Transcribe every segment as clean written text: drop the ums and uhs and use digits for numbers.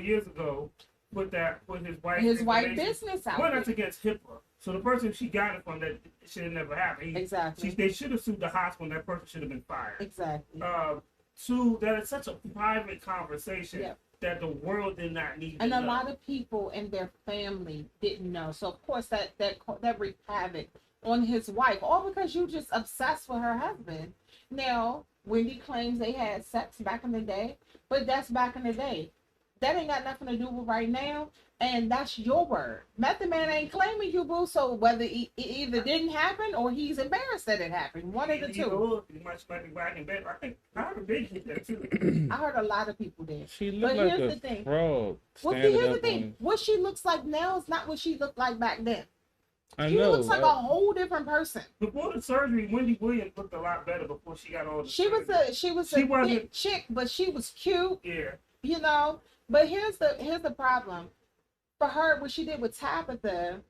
years ago put his white business out well, there. that's against HIPAA. So the person she got it from, that should have never happened. Exactly. They should have sued the hospital, and that person should have been fired. Exactly. Two, that is such a private conversation. Yep. That the world did not need. And a lot of people in their family didn't know. So of course that wreaked havoc on his wife, all because you just obsessed with her husband. Now, Wendy claims they had sex back in the day, but that's back in the day. That ain't got nothing to do with right now, and that's your word. Method Man ain't claiming you, boo. So whether it either didn't happen or he's embarrassed that it happened, one of the two. He might be back in bed. I think I heard a big hit there too. I heard a lot of people did. She looked like a frog. Well, see, here's the thing. What she looks like now is not what she looked like back then. She know. Looks like a whole different person. Before the surgery, Wendy Williams looked a lot better before she got all the She was a thick chick, but she was cute. Yeah. You know, but here's the problem. For her, what she did with Tabitha,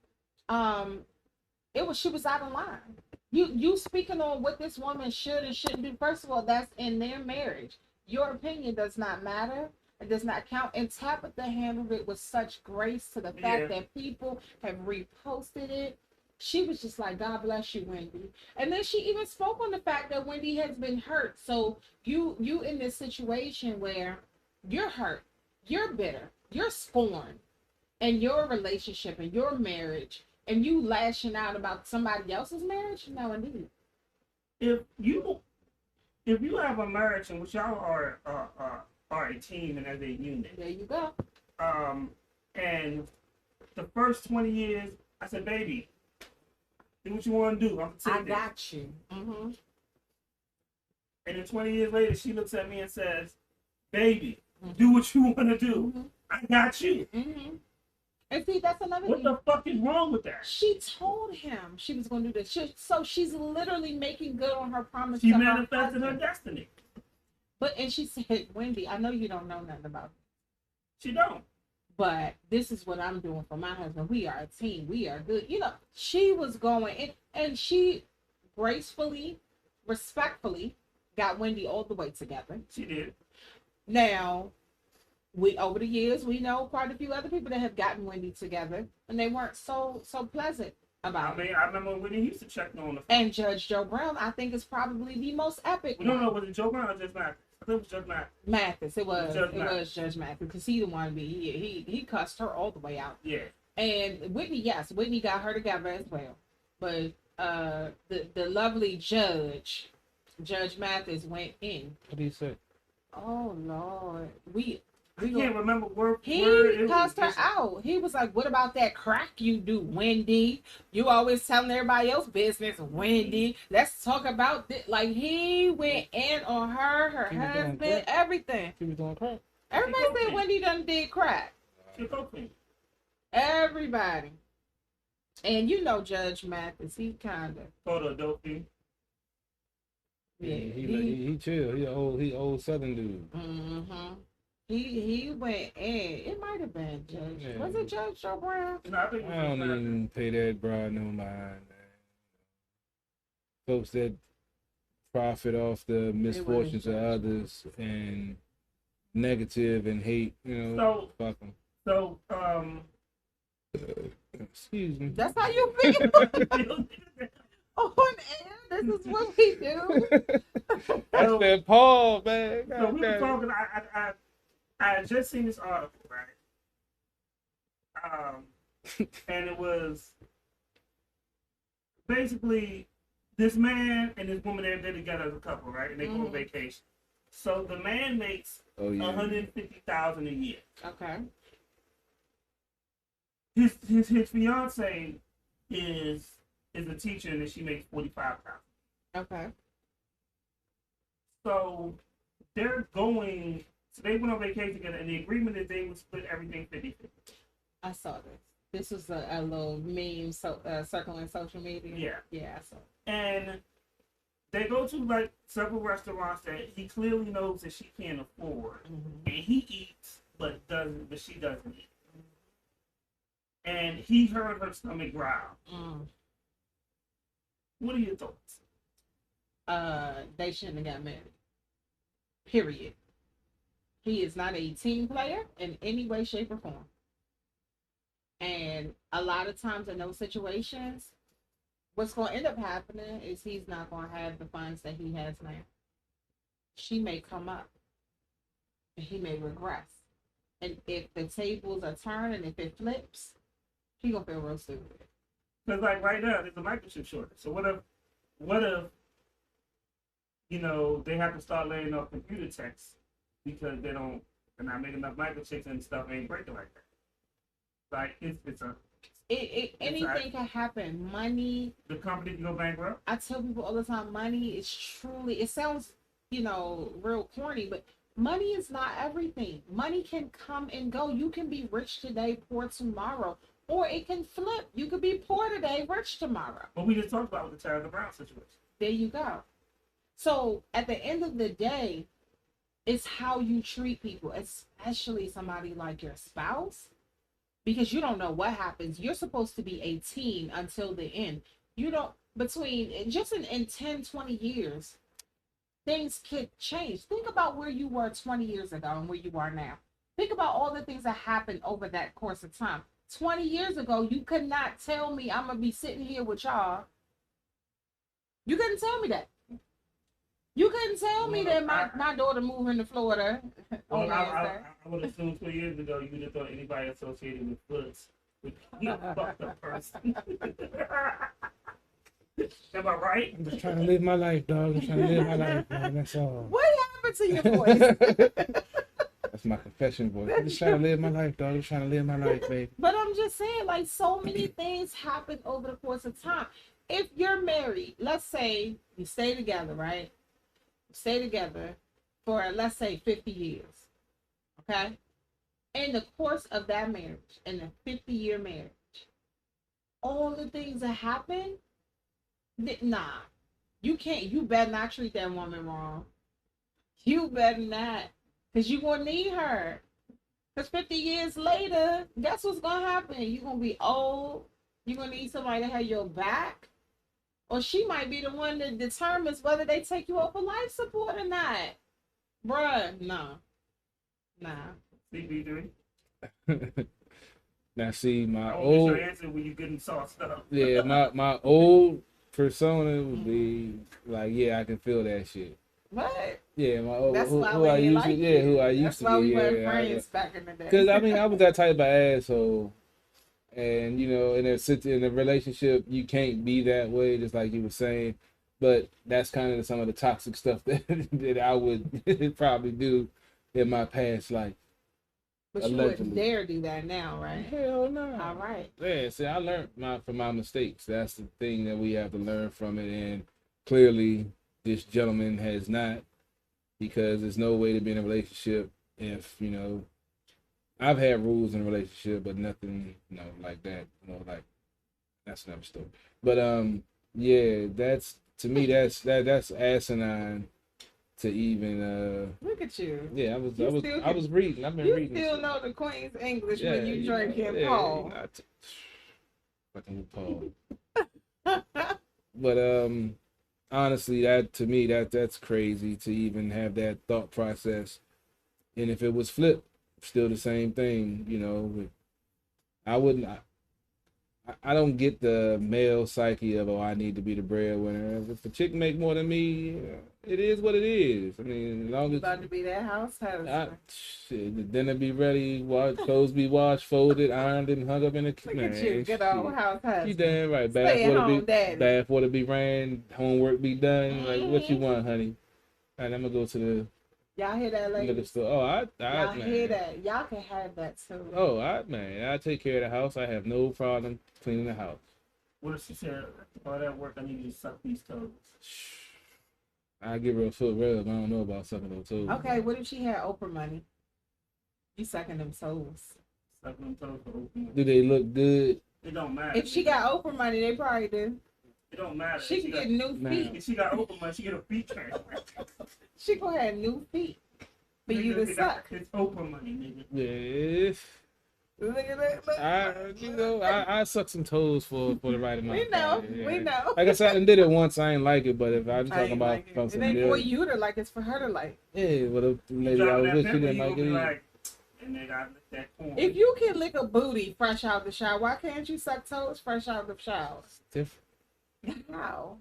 she was out of line. You speaking on what this woman should and shouldn't do. First of all, that's in their marriage. Your opinion does not matter. It does not count. And Tabitha handled it with such grace to the fact that people have reposted it. She was just like, God bless you, Wendy. And then she even spoke on the fact that Wendy has been hurt. So you in this situation where you're hurt, you're bitter, you're scorned in your relationship and your marriage, and you lashing out about somebody else's marriage? No, indeed. If you have a marriage in which y'all are a team and as a unit. There you go. And the first 20 years, I said, baby, do what you want to do. I got you. Mm-hmm. And then 20 years later, she looks at me and says, baby, do what you want to do. Mm-hmm. I got you. Mm-hmm. And see, that's another what thing. What the fuck is wrong with that? She told him she was going to do this. So she's literally making good on her promise. She manifested her destiny. And she said, Wendy, I know you don't know nothing about it. She don't. But this is what I'm doing for my husband. We are a team. We are good. You know, she was going in, and she gracefully, respectfully got Wendy all the way together. She did. Now, over the years, we know quite a few other people that have gotten Wendy together, and they weren't so pleasant about it. I remember when Wendy used to check on the phone. And Judge Joe Brown, I think, is probably the most epic one. No, was it Joe Brown or Judge Mathis? I think it was Judge Mathis. Mathis, it was Judge Mathis, because he the one he cussed her all the way out. Yeah. And Whitney got her together as well. But the lovely Judge Mathis went in. What did he say? Oh Lord, I can't remember word. He cussed her out. He was like, "What about that crack you do, Wendy? You always telling everybody else business, Wendy. Let's talk about this." Like, he went in on her husband, everything. She was doing crack. Everybody said Wendy done did crack. Everybody. And you know Judge Mathis, he kind of photo dopey. Yeah, he chill. He old Southern dude. Mm-hmm. He went in. It might have been Judge. Yeah. Was it Judge Joe Brown? No, I don't even pay that broad no mind, man. Folks that profit off the misfortunes of others and negative and hate, fuck them. So, excuse me. That's how you feel. On air, this is what we do. That's that Paul, man. So we were talking. I had just seen this article, right? And it was basically this man and this woman, they're together as a couple, right? And they go on vacation. So the man makes $150,000 a year. Okay. His fiance is a teacher, and she makes $45,000. Okay. So they're going. So they went on vacation together, and the agreement is they would split everything 50-50. I saw this. This was a little meme circling social media. Yeah. Yeah, I saw it. And they go to like several restaurants that he clearly knows that she can't afford, and he eats, but she doesn't eat. And he heard her stomach growl. What are your thoughts? They shouldn't have got married. Period. He is not a team player in any way, shape, or form. And a lot of times in those situations, what's going to end up happening is he's not going to have the funds that he has now. She may come up and he may regress. And if the tables are turned and if it flips, he going to feel real stupid. Because like right now, there's a microchip shortage. So what if, you know, they have to start laying off computer techs because they're not making enough microchips and stuff ain't breaking like that. Like anything can happen. Money. The company can go bankrupt. I tell people all the time, money is truly. It sounds, real corny, but money is not everything. Money can come and go. You can be rich today, poor tomorrow, or it can flip. You could be poor today, rich tomorrow. What we just talked about with the Tyler Brown situation. There you go. So at the end of the day, it's how you treat people, especially somebody like your spouse. Because you don't know what happens. You're supposed to be a team until the end. You don't, between, just in 10, 20 years, things could change. Think about where you were 20 years ago and where you are now. Think about all the things that happened over that course of time. 20 years ago, you could not tell me I'm going to be sitting here with y'all. You couldn't tell me that. You couldn't tell me that my daughter moving to Florida. Well, I would assume 2 years ago you would have thought anybody associated with foots would be a fucked up person. Am I right? I'm just trying to live my life, dog. I'm trying to live my life, dog. That's all. What happened to your voice? That's my confession voice. I'm just trying to live my life, dog. I'm just trying to live my life, baby. But I'm just saying, like, so many things happen over the course of time. If you're married, let's say you stay together, right? Stay together for, let's say, 50 years. Okay? In the course of that marriage, in a 50-year marriage, all the things that happen, nah. You better not treat that woman wrong. You better not. Because you're going to need her. Because 50 years later, guess what's going to happen? You're going to be old. You're going to need somebody to have your back. Or she might be the one that determines whether they take you off of life support or not. Bruh, no. Nah. CB3. Now see, my old your answer when you getting sauced up. Yeah, my old persona would be like, yeah, I can feel that shit. What? Yeah, my old who I used to be. Who I used to be. That's why we were friends back in the day. Because I mean, I was that type of asshole. And in a relationship, you can't be that way, just like you were saying. But that's kind of some of the toxic stuff that I would probably do in my past life. But you wouldn't dare do that now, right? Hell no. All right. Yeah, see, I learned from my mistakes. That's the thing that we have to learn from it. And clearly, this gentleman has not, because there's no way to be in a relationship if, I've had rules in a relationship, but nothing, like that. Like that's another story. But yeah, that's to me that's asinine to even. Look at you. Yeah, I was reading. I've been reading. You still know the Queen's English when you drinking Paul. Fucking Paul. But honestly, that to me that's crazy to even have that thought process. And if it was flipped, still the same thing, I wouldn't. I don't get the male psyche of, I need to be the breadwinner. If a chick make more than me, it is what it is. I mean, as long as about to be that house husband. The dinner be ready, clothes be washed, folded, ironed, and hung up in the kitchen. Look at you, good old house husband. You damn right. Bath water be ran, homework be done. Mm-hmm. Like, what you want, honey? All right, I'm gonna go to the. Y'all hear that, ladies? Y'all hear that? Y'all can have that too. Oh, I take care of the house. I have no problem cleaning the house. What if she said, all that work, I need you to suck these toes? I give her a foot rub. I don't know about sucking those toes. Okay, what if she had Oprah money? You sucking them toes. Sucking them toes for Oprah. Do they look good? It don't matter. If she got Oprah money, they probably do. It don't matter. She can get new feet. If she got Oprah money, she get a feet transplant. She gonna have new feet for you to suck. It's Oprah money, nigga. Yes. Look at that. Look. I suck some toes for the right amount We of know. time. Yeah. We know. Like I said, I did it once. I ain't like it, but if I'm I talking ain't about like it. from It some ain't new, for you to like. It's for her to like. yeah, but the You lady I driving was that with, she pimple, didn't you like gonna be it. like, and they got that corn. If you can lick a booty fresh out the shower, why can't you suck toes fresh out the shower? Different. How?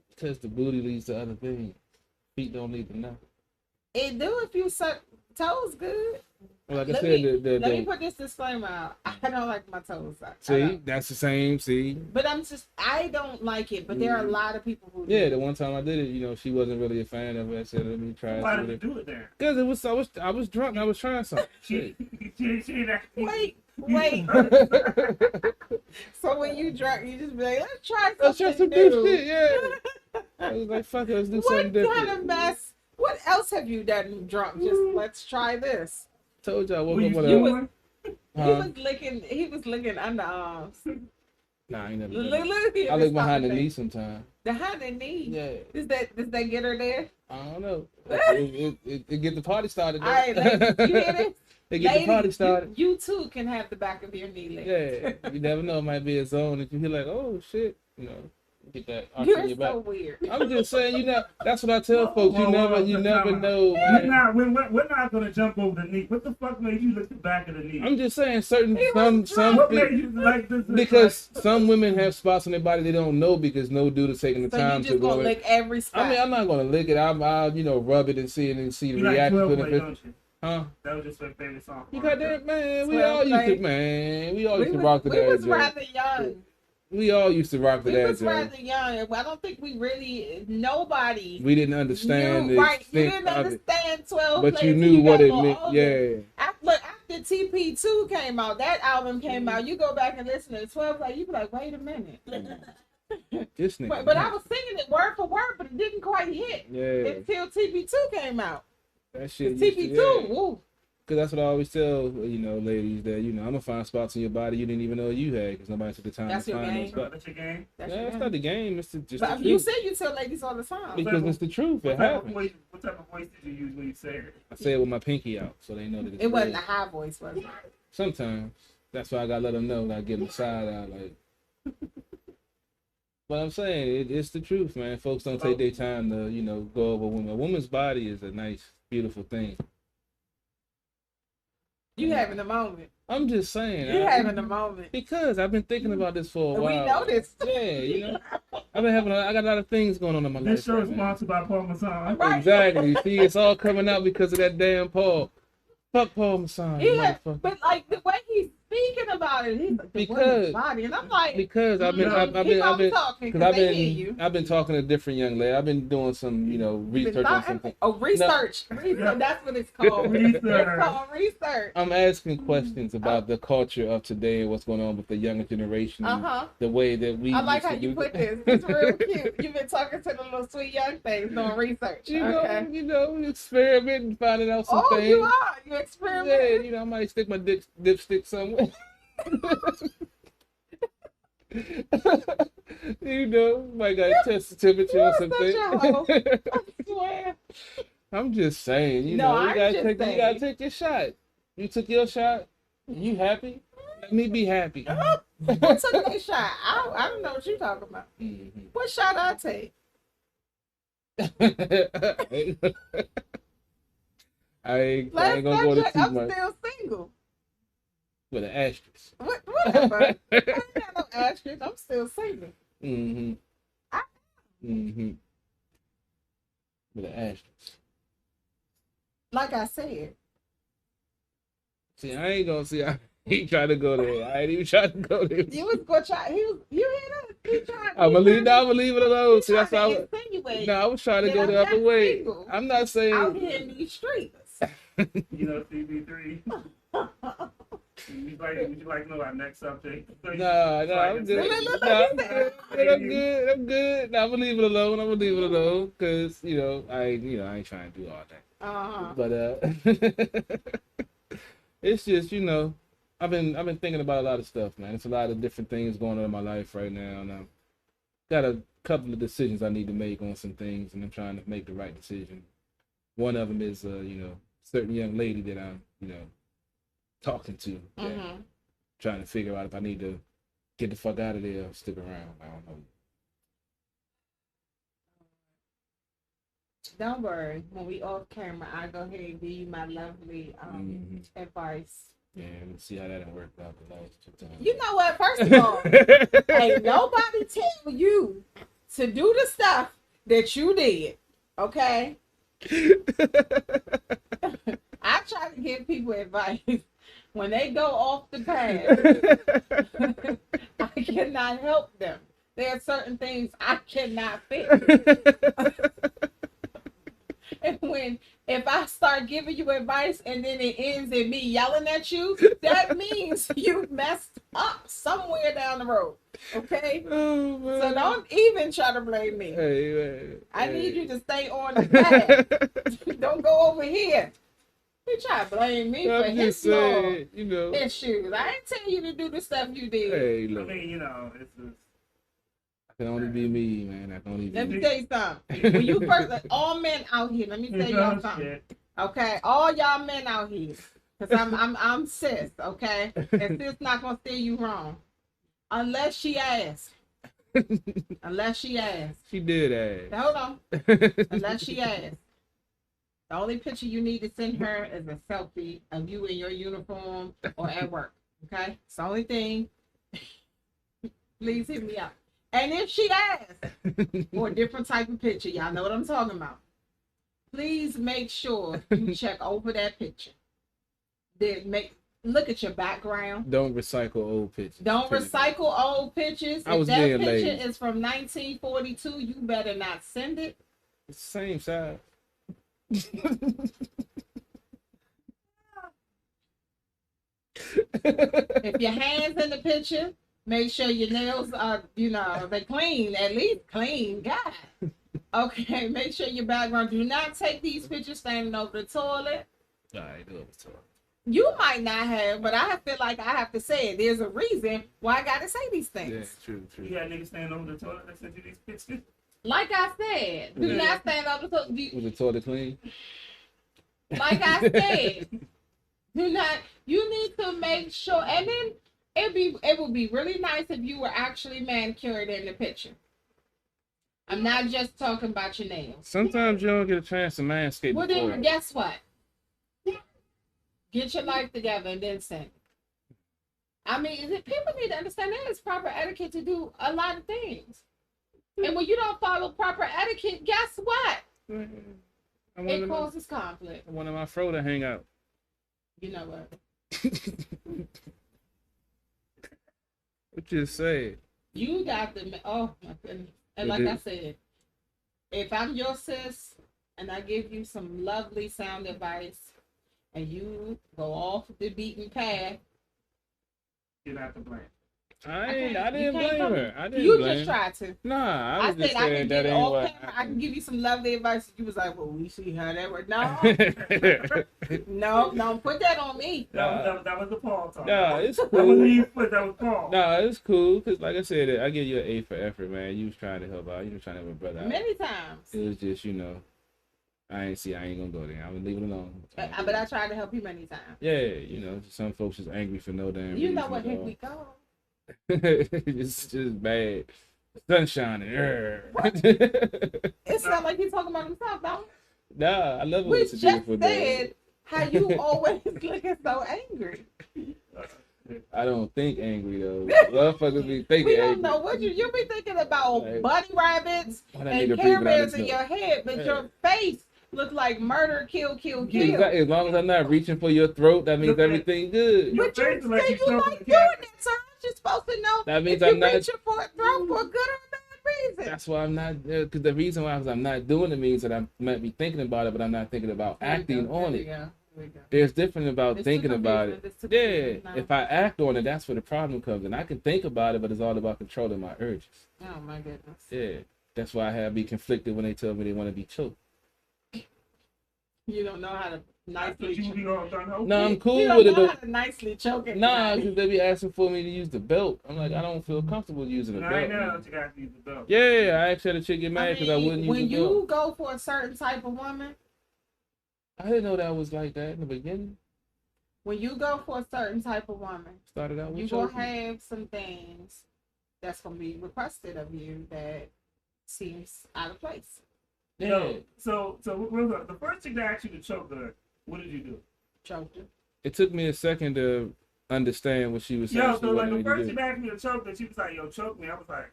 Because the booty leads to other things. Feet don't need to know. It do if you suck toes good. Well, like I Let said, me let me put this disclaimer out. I don't like my toes sucked. see, that's the same. See, But I don't like it. But there are a lot of people who do. yeah, the one time I did it, she wasn't really a fan of it. I said, let me try it. Why did you do it there? Because I was drunk. And I was trying something. She that. Wait. So when you drunk, you just be like, let's try Let's try some something new new. shit. Yeah. I was like, fuck it, let's do something What different. kind of mess? What else have you done drunk? Just let's try this. Told you I woke Were up you with doing? He was licking underarms. Nah, I ain't never. Look, I lick behind the knee sometimes. Behind the knee. Yeah. Does that get her there? I don't know. It get the party started. Though. All right, ladies, you hear this? It get the party started. You too can have the back of your knee licked. Yeah, you never know. It might be a zone if you hear like, oh shit, get that arch You're in your back. so weird. I'm just saying, that's what I tell folks. You never know. We're not gonna jump over the knee. What the fuck made you look the back of the knee? I'm just saying What made you like this? because some women have spots on their body they don't know because no dude is taking the time you to just go gonna in. lick every spot. I mean, I'm not gonna lick it. I'll rub it and see the You like reaction. 12 play, don't you? Huh? That was just my favorite song. You got that, man. We 12 all used to, play. man. We all used to rock to We that. was joint. rather young. We all used to rock to We that. was joint. rather young. I don't think we really nobody. We didn't understand knew, the right? You extent didn't of it, understand 12 but plays you till knew what got a it little meant. older. Yeah. After pt.2 came out, that album came out. You go back and listen to 12 play, you be like, wait a minute. This nigga. But I was singing it word for word, but it didn't quite hit Yeah. until TP2 came out. That shit. TP2, woo. Because that's what I always tell, ladies, that, I'm going to find spots in your body you didn't even know you had because nobody took the time That's to your find game. those spots. That's your game. It's not the game. It's just But the you truth. said you tell ladies all the time. Because it's the truth. It What type happens. of voice did you use when you said it? I say it with my pinky out so they know that it's It wasn't a real. high voice, was it? Sometimes. That's why I got to let them know. I give them side out. Like. But I'm saying, it's the truth, man. Folks don't take their time to, go over a woman. A woman's body is a nice, beautiful thing. You having a moment. I'm just saying. You having a moment. Because I've been thinking about this for a while. We noticed. Yeah, I've been I got a lot of things going on in my life. This show is right now. sponsored by Parmesan. Right. Exactly. See, it's all coming out because of that damn Paul. Fuck Paul Masson. Yeah, but like the way he's speaking about it, he's like the woman's body, and I'm like, because I've been talking because they hear you. I've been talking to different young ladies. I've been doing some research on something. Oh, research. Research. That's what it's called. It's called research. I'm asking questions about the culture of today and what's going on with the younger generation. The way that we. I like how you put this. It's real cute. You've been talking to the little sweet young things doing research. Experimenting, finding out some things. You are. You experiment. Yeah, I might stick my dipstick somewhere. Might got to test the temperature or something. I swear. I'm just saying, you gotta take your shot. You took your shot. You happy? Let me be happy. I took that shot. I don't know what you're talking about. Mm-hmm. What shot I take? I ain't gonna go to too I'm much. still single. With an asterisk. Whatever. I ain't got no asterisk. I'm still single. Mm-hmm. Mm-hmm. With an asterisk. Like I said. See, I ain't gonna see. I ain't trying to go there. I ain't even trying to go there. You was gonna try. You hear that? He tried. I'm gonna leave it alone. See, that's how. I was trying to go the other way. Single. I'm not saying. Out here in these streets. CB3. Would you like to know our next subject? No, I'm good. I'm good. No, I'm gonna leave it alone. Cause I ain't trying to do all that. But it's just I've been thinking about a lot of stuff, man. It's a lot of different things going on in my life right now, and I've got a couple of decisions I need to make on some things, and I'm trying to make the right decision. One of them is certain young lady that I'm talking to. trying to figure out if I need to get the fuck out of there or stick around. I don't know. Don't worry. When we off camera, I go ahead and give you my lovely advice. Yeah, let's see how that done worked out the last 2 times. You know what? First of all, ain't nobody tell you to do the stuff that you did. Okay? I try to give people advice when they go off the path. I cannot help them. There are certain things I cannot fix. And if I start giving you advice and then it ends in me yelling at you, that means you messed up somewhere down the road. Okay? Oh, So don't even try to blame me. Hey, man. I need you to stay on the path. Don't go over here. You try to blame me for his small issues. I ain't telling you to do the stuff you did. Hey, look. I mean, it's just... That can only be me, man. That can only be Let me me. tell you something. When you first, all men out here, let me tell y'all something. Okay, all y'all men out here, because I'm sis. Okay, and sis not gonna steer you wrong, unless she asks. Unless she asks. She did ask. Hold on. Unless she asks. The only picture you need to send her is a selfie of you in your uniform or at work. Okay, it's the only thing. Please hit me up. And if she asks for a different type of picture, y'all know what I'm talking about. Please make sure you check over that picture. Look at your background. Don't recycle old pictures. Don't recycle old pictures. If that picture is from 1942, you better not send it. It's the same size. If your hands in the picture, make sure your nails are, they clean, at least clean. God. Okay, make sure your background. Do not take these pictures standing over the toilet. All right, do it. You might not have, but I feel like I have to say it. There's a reason why I got to say these things. Yeah, true. You got niggas standing over the toilet that sent you these pictures? Like I said, do not stand over the toilet. Was the toilet clean? Like I said, do not. You need to make sure, and then it would be really nice if you were actually manicured in the picture. I'm not just talking about your nails. Sometimes you don't get a chance to manscape. Well, then guess what? Get your life together and then send it. I mean, people need to understand that it's proper etiquette to do a lot of things. And when you don't follow proper etiquette, guess what? It causes conflict. I wanted my fro to hang out. You know what? What you say? You got the, oh my goodness. And like I said, if I'm your sis and I give you some lovely sound advice and you go off the beaten path, You're not to blame. I didn't blame her. You just tried to. Nah, I was said just I saying can that get ain't off what. camera. I can give you some lovely advice. You was like, well, we see how that works. No, don't put that on me. That was the Paul talk. Nah, it's That cool. wasn't you put, that was Paul. Nah, it's cool because, like I said, I give you an A for effort, man. You was trying to help out. You was trying to help a brother out. Many times. It was just, I ain't gonna go there. I'm gonna leave it alone. But I tried to help you many times. Yeah, some folks is angry for no damn reason. You know what? Here we go. It's just bad. Sun shining. It sounds like he's talking about himself, though. Nah, I love it. We just said how you always looking so angry. I don't think angry though. Motherfuckers be thinking We don't angry. know what you be thinking about bunny rabbits and to Care breathe Bears without in your head, but your face look like murder, kill. As long as I'm not reaching for your throat, that means everything good. Your But you face say like you you like choking doing a cat. that, so you're supposed to know That means if I'm you not- reaching for a throat for a good or bad reason. That's why I'm not. Because the reason why I'm not doing it means that I might be thinking about it, but I'm not thinking about acting on it. There's different about It's thinking too about confusing. it. It's too Yeah, confusing now. if I act on it, that's where the problem comes in. I can think about it, but it's all about controlling my urges. Oh my goodness. Yeah, that's why I have be conflicted when they tell me they want to be choked. You don't know how to That's what nicely you be all done. Okay. No, I'm You cool don't with it know though. how to nicely choke it. Nah, because they be asking for me to use the belt. I'm like, I don't feel comfortable using the I belt. know that you got to use the belt. Yeah, I actually had a chick get mad because I wouldn't use when the belt. you go for a certain type of woman, I didn't know that was like that in the beginning. when you go for a certain type of woman, Started out with you gonna choking. have some things that's gonna be requested of you that seems out of place. Yeah. So the first thing that asked you to choke her, what did you do? Choked her. It took me a second to understand what she was saying. Yo, She so like wanted the me to first do. thing that asked me to choke her, she was like, "Yo, choke me." I was like,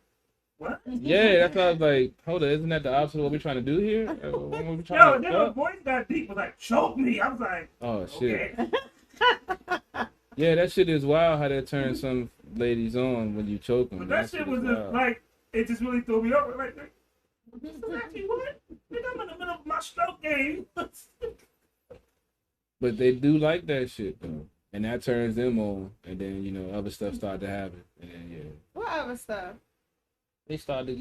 "What?" Yeah, that's why I was like, hold on, isn't that the opposite of what we're trying to do here? What we Yo, trying and to then her fuck? voice got deep. Was like, "Choke me." I was like, Oh shit. "Okay." Yeah, that shit is wild how that turns some ladies on when you choke them. But that shit was just like, it just really threw me over. Like, this is actually what? Nigga, I'm in the middle of my stroke game. But they do like that shit though, and that turns them on, and then other stuff started to happen, and then What other stuff? they started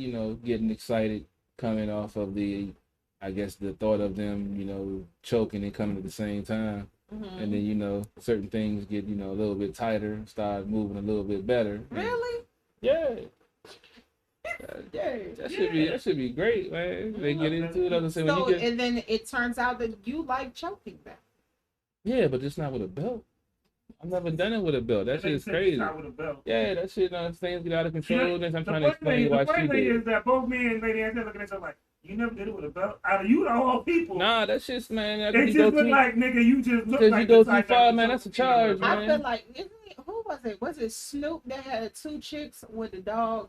getting excited coming off of I guess the thought of them choking and coming at the same time. Mm-hmm. And then certain things get a little bit tighter, start moving a little bit better. Really? Yeah. Yeah. That should be great, man. They get into it. As I say, when So, you get and then it turns out that you like choking them. yeah, but it's not with a belt. I've never done it with a belt. That shit is crazy. Not with a belt. Yeah, that shit. Things get out of control. Then I'm trying to The explain why she funny thing did. is that both me and Lady Anthony looking at each other like, "You never did it with a belt." Out of you, the whole people. Nah, that shit's man. That It you just go look too, like, nigga, you just look because like you go the too type far, that man. would That's a choke people with charge, a belt. man. I feel like, who was it? Was it Snoop that had 2 chicks with the dog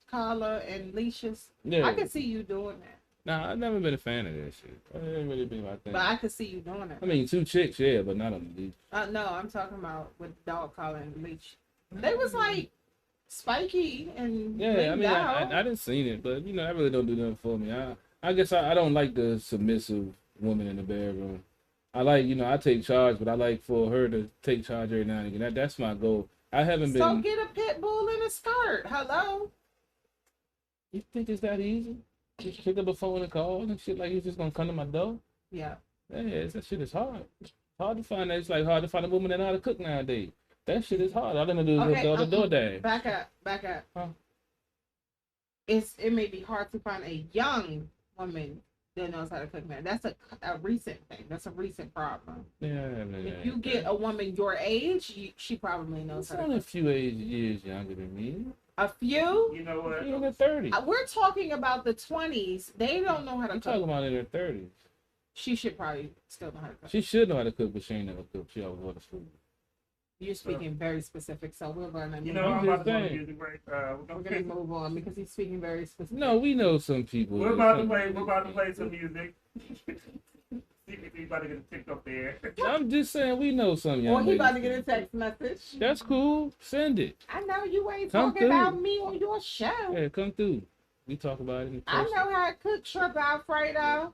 collar and leashes? Yeah. I could see you doing that. Nah, I've never been a fan of that shit. That ain't really been my thing. But I could see you doing it. I mean, 2 chicks, yeah, but not on the leash. No, I'm talking about with the dog collar and leash. They was like spiky and Yeah, I mean, out. I didn't seen it, but I really don't do nothing for me. I guess I don't like the submissive woman in the bedroom. I like, I take charge, but I like for her to take charge every now and again. That's my goal. I haven't been. So get a pit bull in a skirt. Hello. You think it's that easy? Just pick up a phone and call and shit like you just gonna come to my door? Yeah. Yeah, that shit is hard. It's hard to find that. It's like hard to find a woman that know how to cook nowadays. That shit is hard. All I'm gonna do is go to the DoorDash. Back up. Huh? It may be hard to find a young woman that knows how to cook now. That's a recent thing. That's a recent problem. Yeah. If you get a woman your age, she probably knows how to only cook. a few years younger than me. A few? You know what? She's in her 30s. We're talking about the 20s. They don't know how to I'm cook. talking about in her 30s. She should probably still know how to cook. She should know how to cook, but she ain't never cooked. She always ordered food. You're speaking very specific, so we're gonna You move know, on. I'm about to go to saying. music break. We're gonna move on because he's speaking very specific. No, we know some people. We're about to play some music. Secretly about to get a TikTok there. I'm just saying we know some young Or he about to ladies. get a text message. That's cool. Send it. I know you ain't Come talking through. about me on your show. Yeah, come through. We talk about it in I person. know how to cook shrimp Alfredo.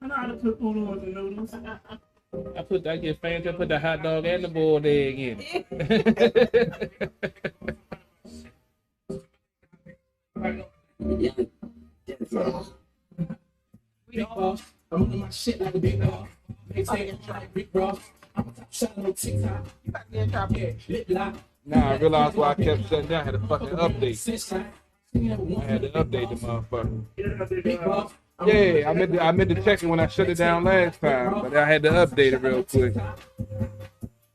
I know how to cook oodles and noodles. I get fancy. I put the hot dog and the boiled egg in it. We all I'm on my shit like a big dog. They take it like big bro. I'm a top shot on TikTok. you about to get in trouble. Yeah, lip lock. Nah, I realized why I kept shutting down. I had to fucking update. Since I had to update the motherfucker. big boss. Yeah, I meant to check it when I shut it down last time, but I had to update it real quick.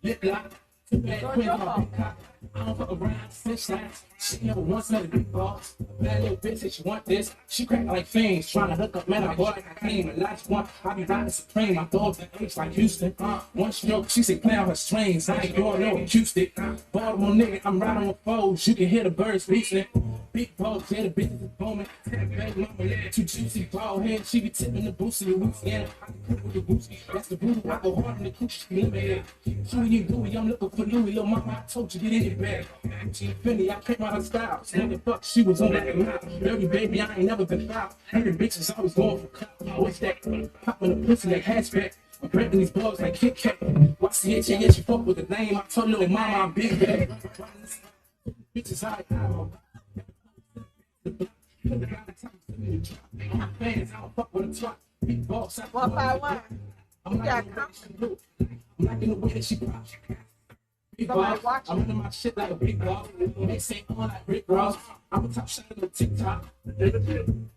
Lip lock. Too bad queen on big cock. I don't fuck around, since she never once met a big boss. Bad little bitch, if she want this, she crack like fiends. Trying to hook up, man, I bought like I came. And last one, I be riding supreme. My dog's an H like Houston. One stroke, she say play on her strings. I ain't going no acoustic. Baltimore nigga, I'm riding with foes. You can hear the birds beating. Big balls, yeah, the bitch is a booming. Baby mama, yeah, too juicy. Bald head, she be tipping the boosty. The woozy, yeah, I can cook with the boosty. That's the voodoo, I go hard in the coochie. Limit. So when you do it, I'm looking for Louis. Little mama, I told you, get in your bag. She Fendi, I came out her style. Standing fuck, she was on that mouth. Dirty baby, I ain't never been foul. Every bitch is always going for clout. What's that? Popping the pussy like hatchback. I'm breaking these balls like Kit Kat. Watch the itch, yeah, she fuck with the name. I told little mama I'm big bag. Bitches high. Big boss, One by one. I'm got I'm liking the way that she pops. Big Somebody boss, watching. I'm running my shit like a big boss. They say on like Rick Ross. I'm a top shot on TikTok.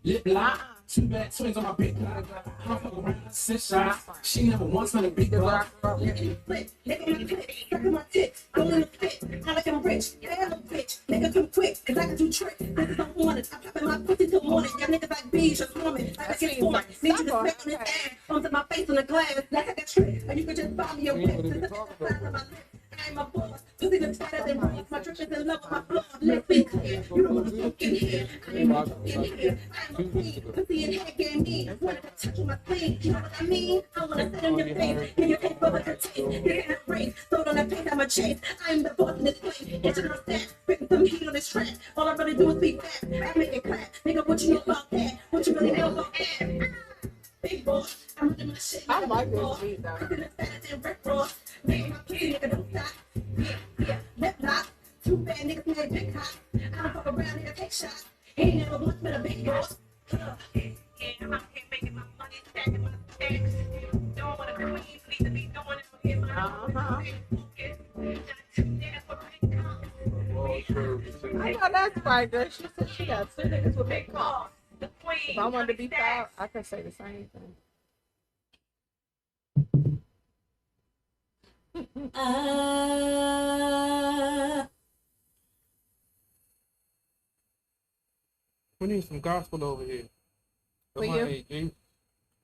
Lip lock. Two bad twins on my big block. I don't fuck around, six shots. She never once been a big block. Flip, nigga on the clip, suck on my tits, go in the pit. I like I'm rich, yeah, I'm a bitch. Nigga come quick, cause I can do tricks. Niggas don't want it. I'm popping my pussy till morning. Y'all niggas like bees, just swarming. Like I get born. Need you to spit on his ass. Onto my face on the glass. Like I got trick. Or you could just buy me a whip. Since the size of my lips. I ain't a boss. Pussy the tighter than balls. My drip is in love with my blood. Let's be clear. You don't wanna fuck in here. I ain't wanna fuck in here. I'm a queen. Pussy and head game me. Wanna touch on my spleen. You know what I mean? I wanna sit on your face. And you can't fuck with your taste. You can't breathe. Throw it on that pace, I'm a chase. I'm the boss in this place. Itching on stat. Spitting some heat on this track. All I really do is be fast. I make it clap. Nigga, what you know about that? What you really know about that? Big boss. I'm running my shit. I like this beat though. I'm gonna stand it in Rick Ross. Making my kids, nigga, don't stop. Yeah, lip lock. Two bad niggas made big cock. I don't fuck around here, take shots. Ain't never once been a big boss. Yeah, I'm out here making my money, stacking my stacks. Don't wanna queen, need to be doing it in my I know that's right, girl. She said she got two niggas with big cars. the queen. If I wanted to be proud, I could say the same thing. We need some gospel over here. For Come on, you? hey, G.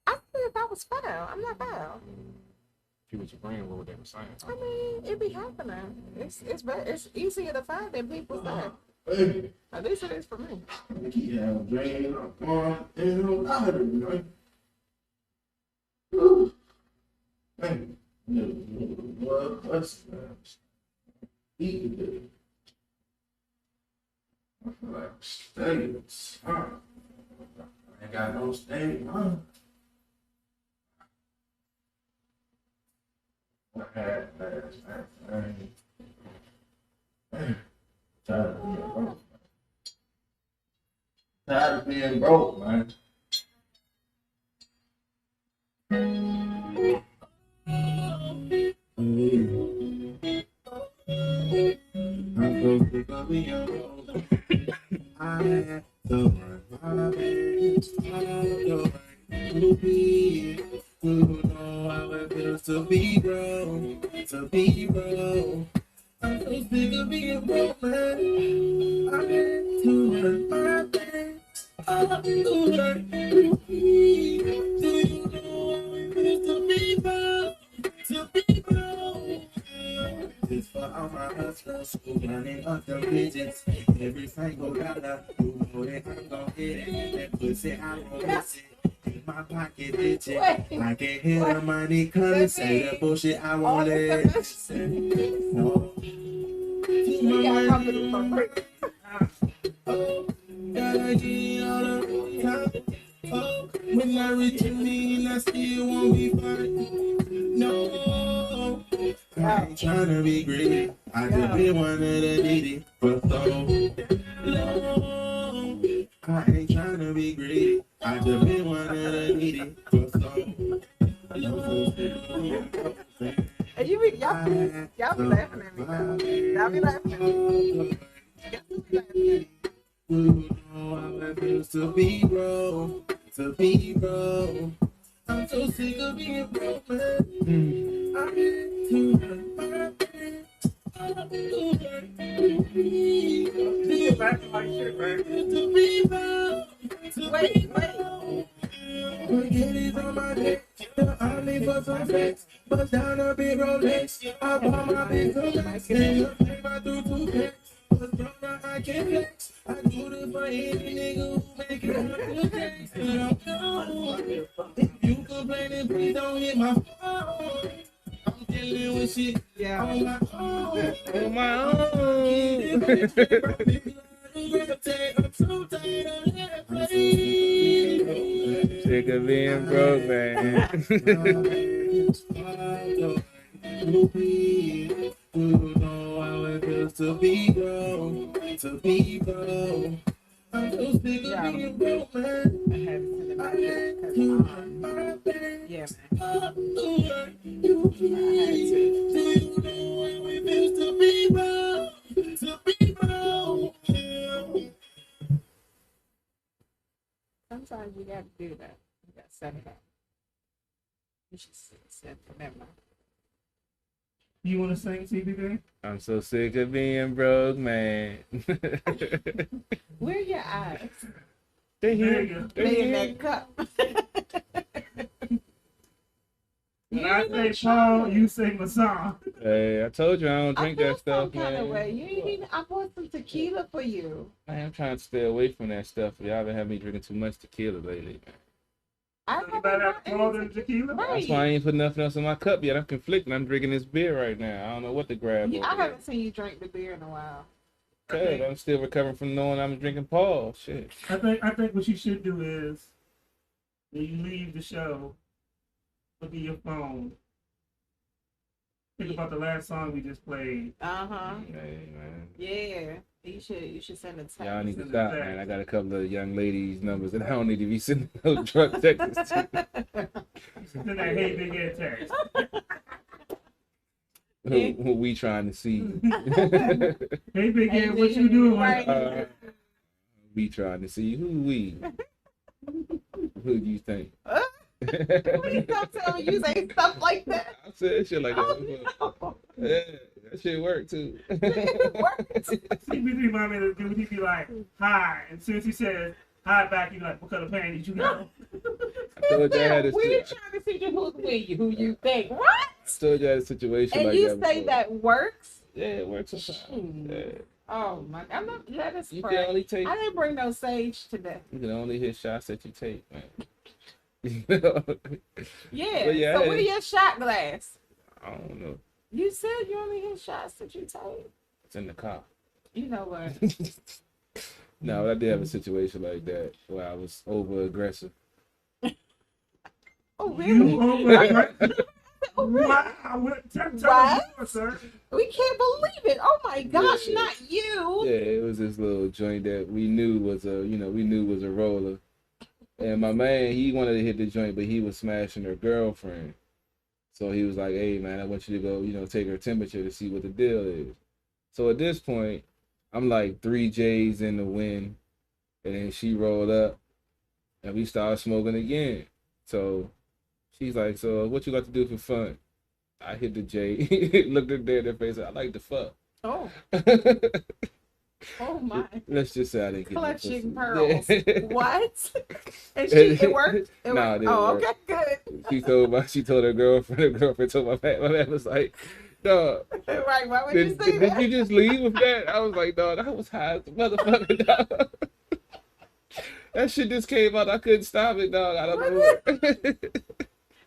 I feel if I was foul. I'm not foul. If you was agreeing with what they were saying. I mean, it be happening. It's easier to find than people say. Hey, At least it is for me. keep having dreams, I'm on, and I'm out of it, man. Whew. Hey, blood cuts, man. Eating it. I feel like I'm staying, huh? I ain't got no staying, huh? I had last night, man. Tired of being broke, man. Tired of being broke, man. I'm so sick of being broke. I had to work my best. I had to work to be. You know how it feels to be broke. To be broke. I'm so sick of being broke, man. I had to work my best. I had to work to be. Do you know how it feels to be broke? To be broke. This for all my hustlers who running up them digits. Every single dollar, you know that I'm gon' get it. That pussy, I won't miss it. In my pocket, itching. I can hear the money coming. Say the bullshit, I won't let it. No. You got company for free. Gotta get all the time. Oh, when I reach a million, I still won't be fine. No, I ain't tryna be greedy. I just been one of the needy for so long. I ain't tryna be greedy. I just been one of the needy for so long. And y'all be laughing at me now. Y'all be laughing at me. Y'all be laughing at me. You know how it feels to be broke, to be broke. I'm so sick of being broke, man. I need to hurt my best. I need to hurt to be. To be broke, to be broke. Forget it on my neck. I leave for some flex. Bust down a big Rolex. I bought my big Rolex. And you pay my two packs. I can't flex. I do this for any nigga who make it up to tax. But I'm gone. If you complaining, please don't hit my phone. I'm dealing with shit on my own. On my own. I'm so tired of that place. Sick of being broke, man. You know how it feels to be broke, to be broke. I'm so sick of being broke, man. I had to send it back I there had because, to hurt my best. yeah, I had to. Do you know how it feels to be broke, to be broke? sometimes you we got to do that. We got to set it up. You should set never mind. You want to sing, CBB? I'm so sick of being broke, man. Where are your eyes? They There here. you go. They in here. that cup. When I say Paul, you sing the song. Hey, I told you I don't I drink feel that stuff, some kind of man. way. You ain't even, I bought some tequila for you. Man, I'm trying to stay away from that stuff. Y'all been having me drinking too much tequila lately, man. I You better have haven't Paul bought than any tequila. Right. That's why I ain't put nothing else in my cup yet. I'm conflicting. I'm drinking this beer right now. I don't know what to grab. I over there. haven't seen you drink the beer in a while. Cause I'm still recovering from knowing I'm drinking Paul. Shit. I think what you should do is when you leave the show, look at your phone. Think about the last song we just played. Uh-huh. Hey, man. Yeah. You should send a text. Y'all need to Send a stop, text. man. I got a couple of young ladies' numbers that I don't need to be sending no drug texts to. Send that hey big head text. Who we trying to see? Hey big Hey, head, what big you head, doing? right. We trying to see who we. Who do you think? Please don't tell me you say stuff like that. I said shit like that. Oh, no. Yeah, that shit worked too. It worked. CB3 remind me of the dude, he'd be like, hi. And as soon as he says hi back, he'd be like, what color panties you got? I told you I had a, We're I trying to see who you think. What? told you I had a situation And like you that say before. that works? Yeah, it works sometimes. Yeah. Oh my! I'm not. Let us You pray. can only take. I didn't bring no sage today. You can only hit shots that you take, man. Yeah. Well, yeah, So I where had- your shot glass? I don't know. You said you only hit shots that you take. It's in the car. You know what? No, I did have a situation like that where I was over aggressive. Oh You really? over Oh, really? Wow. Tell What? me more, sir. We can't believe it. Oh my gosh! Yeah. Not you. Yeah, it was this little joint that we knew was a roller. And my man, he wanted to hit the joint, but he was smashing her girlfriend. So he was like, hey man, I want you to go, take her temperature to see what the deal is. So at this point, I'm like 3 J's in the wind, and then she rolled up and we started smoking again. So she's like, so what you like to do for fun? I hit the J, looked her dead in the face, I like to fuck. Oh. Oh my. Let's just say I didn't get no Clutching pussy. pearls. Yeah. What? And it worked? It Nah, worked? it didn't Oh, work. okay, good. She told her girlfriend. Her girlfriend told my man. My man was like, "Dog, Right, why would you did, say did that? you just leave with that?" I was like, "Dog, I was high as a motherfucker, dog." That shit just came out. I couldn't stop it, dog. I don't know.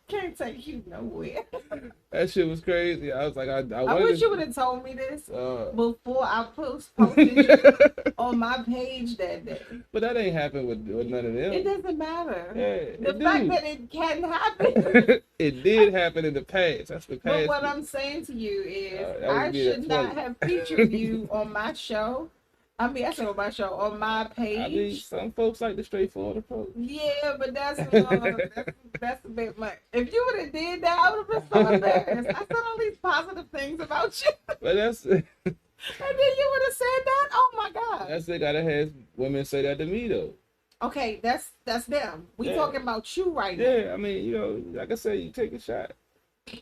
Can't take you nowhere. That shit was crazy. I was like, I I wanted wish to- you would have told me this Uh, before I posted you on my page that day. but that ain't happened with none of them. It doesn't matter. Yeah, The it fact do. that it can happen. It did happen in the past. That's the past. But what I'm saying to you is, that would I be should at not 20. have featured you on my show. I mean, I said on my show, on my page. I mean, some folks like the straightforward approach. Yeah, but that's a bit much. If you would have did that, I would have been so embarrassed. I said all these positive things about you, But that's and then you would have said that. Oh my god. that's they gotta have women say that to me though. Okay, that's them. We Yeah. talking about you right now. Yeah, I mean, like I said, you take a shot.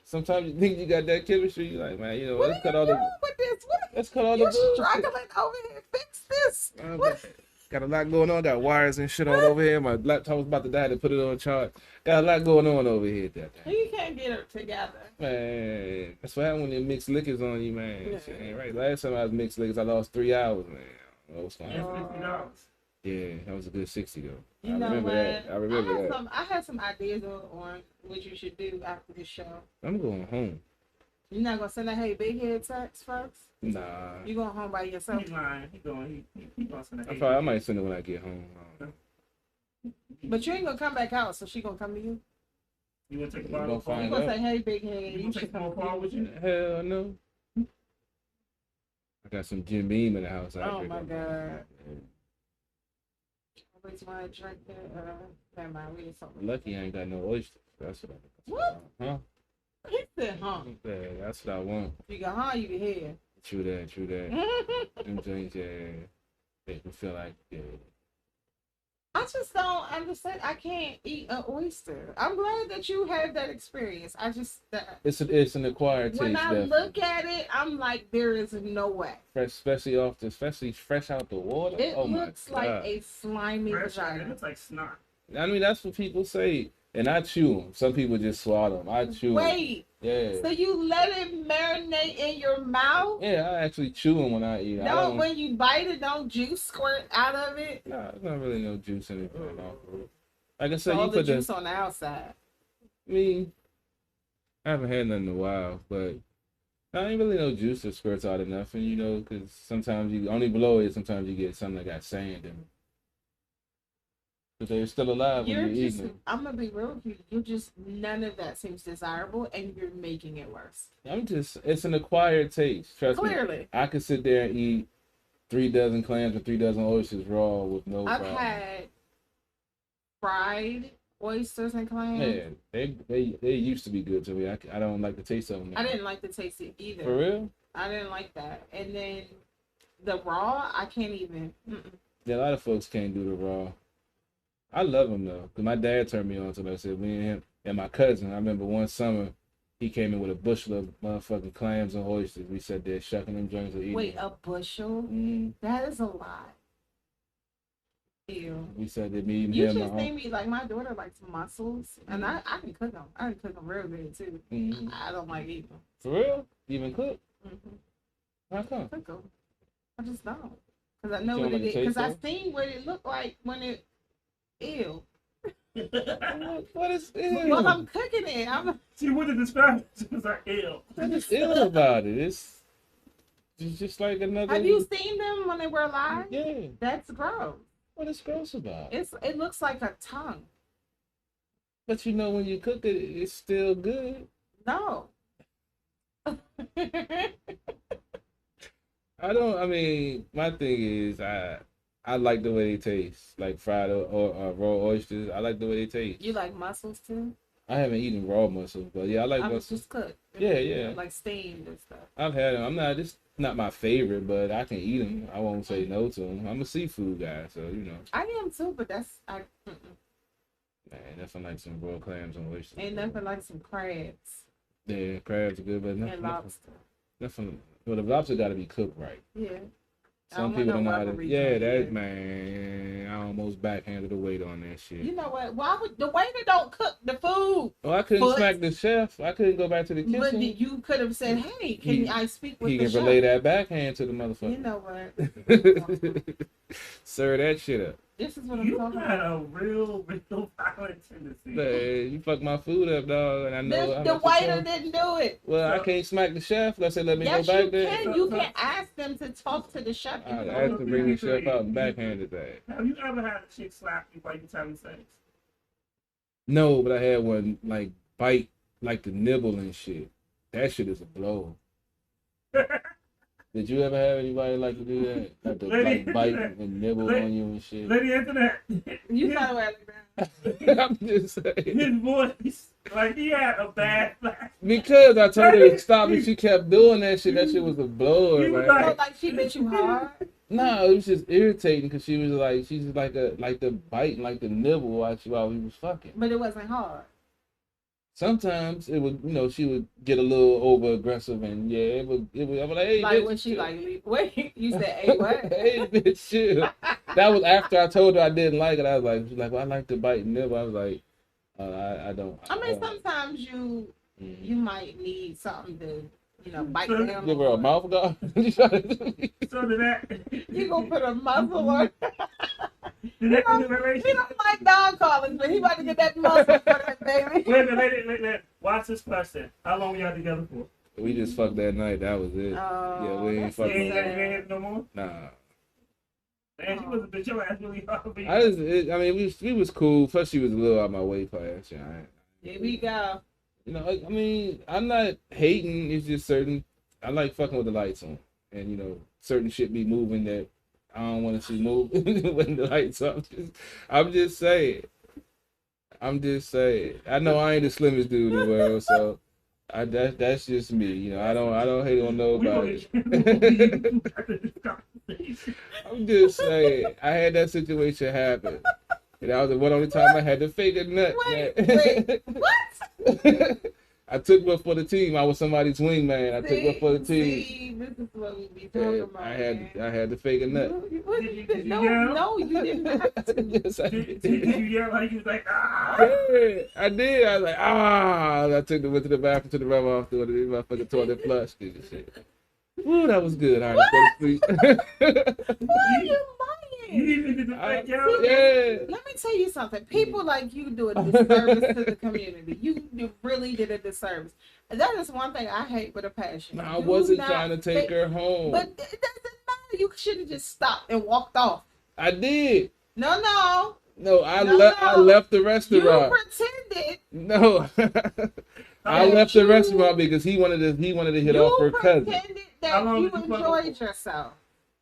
Sometimes you think you got that chemistry, you like, man, What let's are cut you all doing the with this? What let's cut all you the bullshit. struggling over here? Fix this. What? Got a lot going on. Got wires and shit all over here. My laptop was about to die to put it on charge. Got a lot going on over here. You can't get it together. Man, that's what happened when you mix liquors on you, man. Yeah. Shit ain't right. Last time I was mixed liquors, I lost 3 hours, man. I don't know what's going That's on. $50. Yeah, that was a good 60 though. You I know remember what? that. I remember that. I had some ideas on what you should do after the show. I'm going home. You're not gonna send a hey big head text first? Nah. You going home by yourself? He's lying. He going to send a I might send it when I get home. But you ain't gonna come back out, so she gonna come to you. You want to take a You bottle gonna of find You Paul? gonna out. say hey big head? You You want to should take more come Paul with with you? Hell no. I got some Jim Beam in the house. Oh my god. I always want to drink that. Never mind, we did something. Lucky I ain't got no oysters. That's what I What? Huh? He said, huh? Yeah, that's what I want. You go, huh? You can hear. True that, true that. Them joints, yeah. Make me feel like, yeah. I I just don't understand. I can't eat an oyster. I'm glad that you had that experience. I just It's an acquired taste. when I definitely. look at it, I'm like, there is no way. especially fresh out the water. It Oh my looks like God. a slimy It vagina. looks like snot. I mean, that's what people say, and I chew them. Some people just swallow them. I chew them. Wait, Yeah. so you let it marinate in your mouth? Yeah, I actually chew them when I eat. I don't. When you bite it, don't juice squirt out of it? Nah, there's not really no juice in it. Like I So said, all you the put juice the. on the outside. I mean, I haven't had nothing in a while, but I ain't really no juice that squirts out of nothing, you know, because sometimes you only below it. Sometimes you get something that got sand in it. But they're still alive when you're eating them. I'm gonna be real with you. You just none of that seems desirable, and you're making it worse. It's an acquired taste. Trust me. Clearly, I could sit there and eat 3 dozen clams or 3 dozen oysters raw with no I've problem. had fried oysters and clams. Yeah, they used to be good to me. I don't like the taste of them now. I didn't like the taste of it either. For real? I didn't like that. And then the raw, I can't even. Yeah, a lot of folks can't do the raw. I love them though, because my dad turned me on to them. I said, me and him and my cousin. I remember one summer, he came in with a bushel of motherfucking clams and oysters. We sat there shucking them joints and eating. Wait, a bushel? Mm. That is a lot. Ew. We sat there, me and You him. just made me like my daughter likes mussels, and I can cook them. I can cook them real good too. Mm. I don't like eating them. For real? You even cook? Mm-hmm. How come? Cook them. I just don't, because I know You what don't it like is. the Because I taste, seen what it looked like when it. Ew. What is ill? Well, I'm cooking it. See, what did describe it? It was like ill. What is ill about it? It's just like another. Have you seen them when they were alive? Yeah. That's gross. What is gross about it? It looks like a tongue. But you know, when you cook it, it's still good. No. I mean, my thing is, I like the way they taste, like fried or raw oysters. I like the way they taste. You like mussels too? I haven't eaten raw mussels, but yeah, I like I'm mussels. just cooked. Yeah. Like steamed and stuff. I've had them. It's not my favorite, but I can eat them. I won't say no to them. I'm a seafood guy, so you know. I am too, but Man, nothing like some raw clams and oysters. ain't nothing like some crabs Yeah, crabs are good, but and lobster. nothing. Well, the lobster got to be cooked right. Yeah. Some people don't know how to. Yeah, that man, I almost backhanded the waiter on that shit. You know what? Why would the waiter don't cook the food? Oh, I couldn't smack the chef. I couldn't go back to the kitchen. But you could have said, "Hey, can I speak with he the can chef?" relay that backhand to the motherfucker. You know what? Sir, that shit up. This is what I'm You talking had about. a real violent tendency. Man, you fucked my food up, dog, and I know how The much it waiter cost. didn't do it. Well, I can't smack the chef. I said, let me Yes, go back you there. can. You can ask them to talk to the chef. I asked to bring the chef out and backhanded that. Have you ever had a chick slap you while you having sex? No, but I had one like bite, like the nibble and shit. That shit is a blow. Did you ever have anybody like to do that? Like to like bite and nibble on you and shit? Lady Internet. You know what? I'm just saying. His voice, like he had a bad flash. Because I told her to stop and she kept doing that shit. That shit was a blower, He was man. Like she bit you hard. No, it was just irritating because she's just like the bite and like the nibble while we was fucking. But it wasn't hard. Sometimes it would, she would get a little over aggressive and yeah, it would. I was like, hey, Like bitch, when she chill. like, wait, you said, hey, what? Hey, bitch, chill. That was after I told her I didn't like it. I was like, she's like, well, I like to bite and nibble. I was like, I don't. I mean, sometimes you might need something to, bite down. Give her a on. mouth guard. So did that. You gonna put a muzzle on? Did that He don't like dog collars, but he about to get that muzzle for that baby. Wait a minute. Watch this question. How long were y'all together for? We just fucked that night. That was it. Yeah, we ain't that's fucking. You ain't sad. hit no more? Nah. Man, she was a bitch. Your ass really hard. We was cool. Plus, she was a little out my way class. Yeah, Here we go. I mean, I'm not hating. It's just I like fucking with the lights on, and certain shit be moving that I don't want to see move when the lights on. I'm just saying. I know I ain't the slimmest dude in the world, so that's just me. I don't hate on nobody. I'm just saying. I had that situation happen. And that was the one only time I had to fake a nut. Wait, what? I took one for the team. I was somebody's wingman. I took one for the team. See, this is what we be talking about. I had to fake a nut. No, you didn't have to. Yes, I Did did. you yell like you was like, ah? Yeah, I did. I was like, I went to the bathroom, to the rub off, threw the motherfucking toilet flush, did the shit. Ooh, that was good. All right, let's go to sleep. Why are you lying? You even did the fake yell? Yeah. Let me tell you something. People like you do a disservice to the community. You really did a disservice. And that is one thing I hate with a passion. No, I Do wasn't not trying to take fake- her home. But it doesn't matter. You should have just stopped and walked off. I did. No. No, No. I left the You restaurant. pretended. No. I left the restaurant because he wanted to hit off her cousin. pretended How that long you did you fuck enjoyed yourself.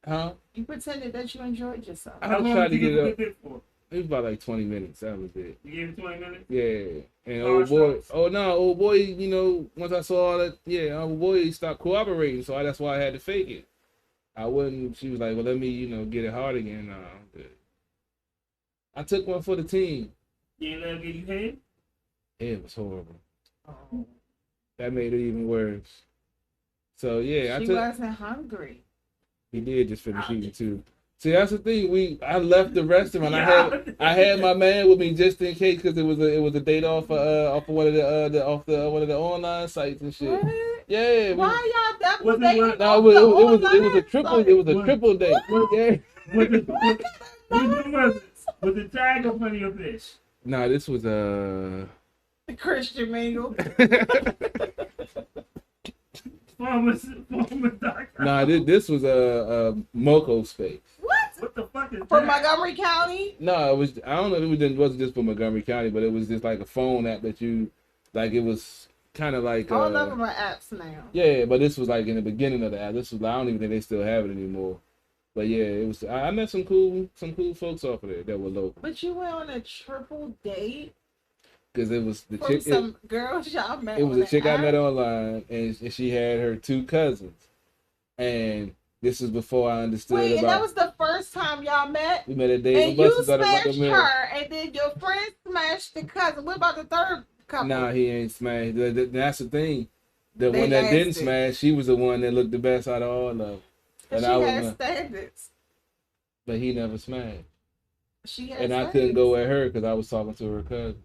Huh? You pretended that you enjoyed yourself. I How was long trying did to you get it give up. it for? It was about like 20 minutes. That was it. You gave it 20 minutes? Yeah. And Oh, old boy, shucks. old boy, you know, once I saw all that, old boy stopped cooperating. So that's why I had to fake it. I wouldn't, she was like, well, let me, get it hard again. Nah, I'm good. I took one for the team. You ain't let him get you head? It was horrible. Oh. That made it even worse. So yeah, She wasn't hungry. he did just finish eating too. See, that's the thing. I left the restaurant. I had my man with me just in case because it was a date off of one of one of the online sites and shit. What? Yeah. Why y'all that Was was it what- No, it was a triple date. Yeah. Was the tag or plenty of fish? Nah, this was The Christian mingle. Former doctor. Nah, this was a Moco space. What the fuck is For that? Montgomery County? No, it was. I don't know if it wasn't just for Montgomery County, but it was just like a phone app that you, like it was kind of like. All of them are apps now. Yeah, but this was like in the beginning of the app. This was I don't even think they still have it anymore. But yeah, it was. I met some cool folks off of there that were local. But you went on a triple date Because it was the from chick. some girls y'all met. It was on a chick the I met app? online, and she had her 2 cousins, and this is before I understood Wait, and about. that was the first time y'all met? We met at Dave And you Buster's out of smashed Montgomery. her, and then your friend smashed the cousin. What about the third couple? Nah, he ain't smashed. That's the thing. The They one that didn't nasty. smash, she was the one that looked the best out of all of them. And And she I was had not. standards. But he never smashed. She had And I standards. couldn't go at her because I was talking to her cousin.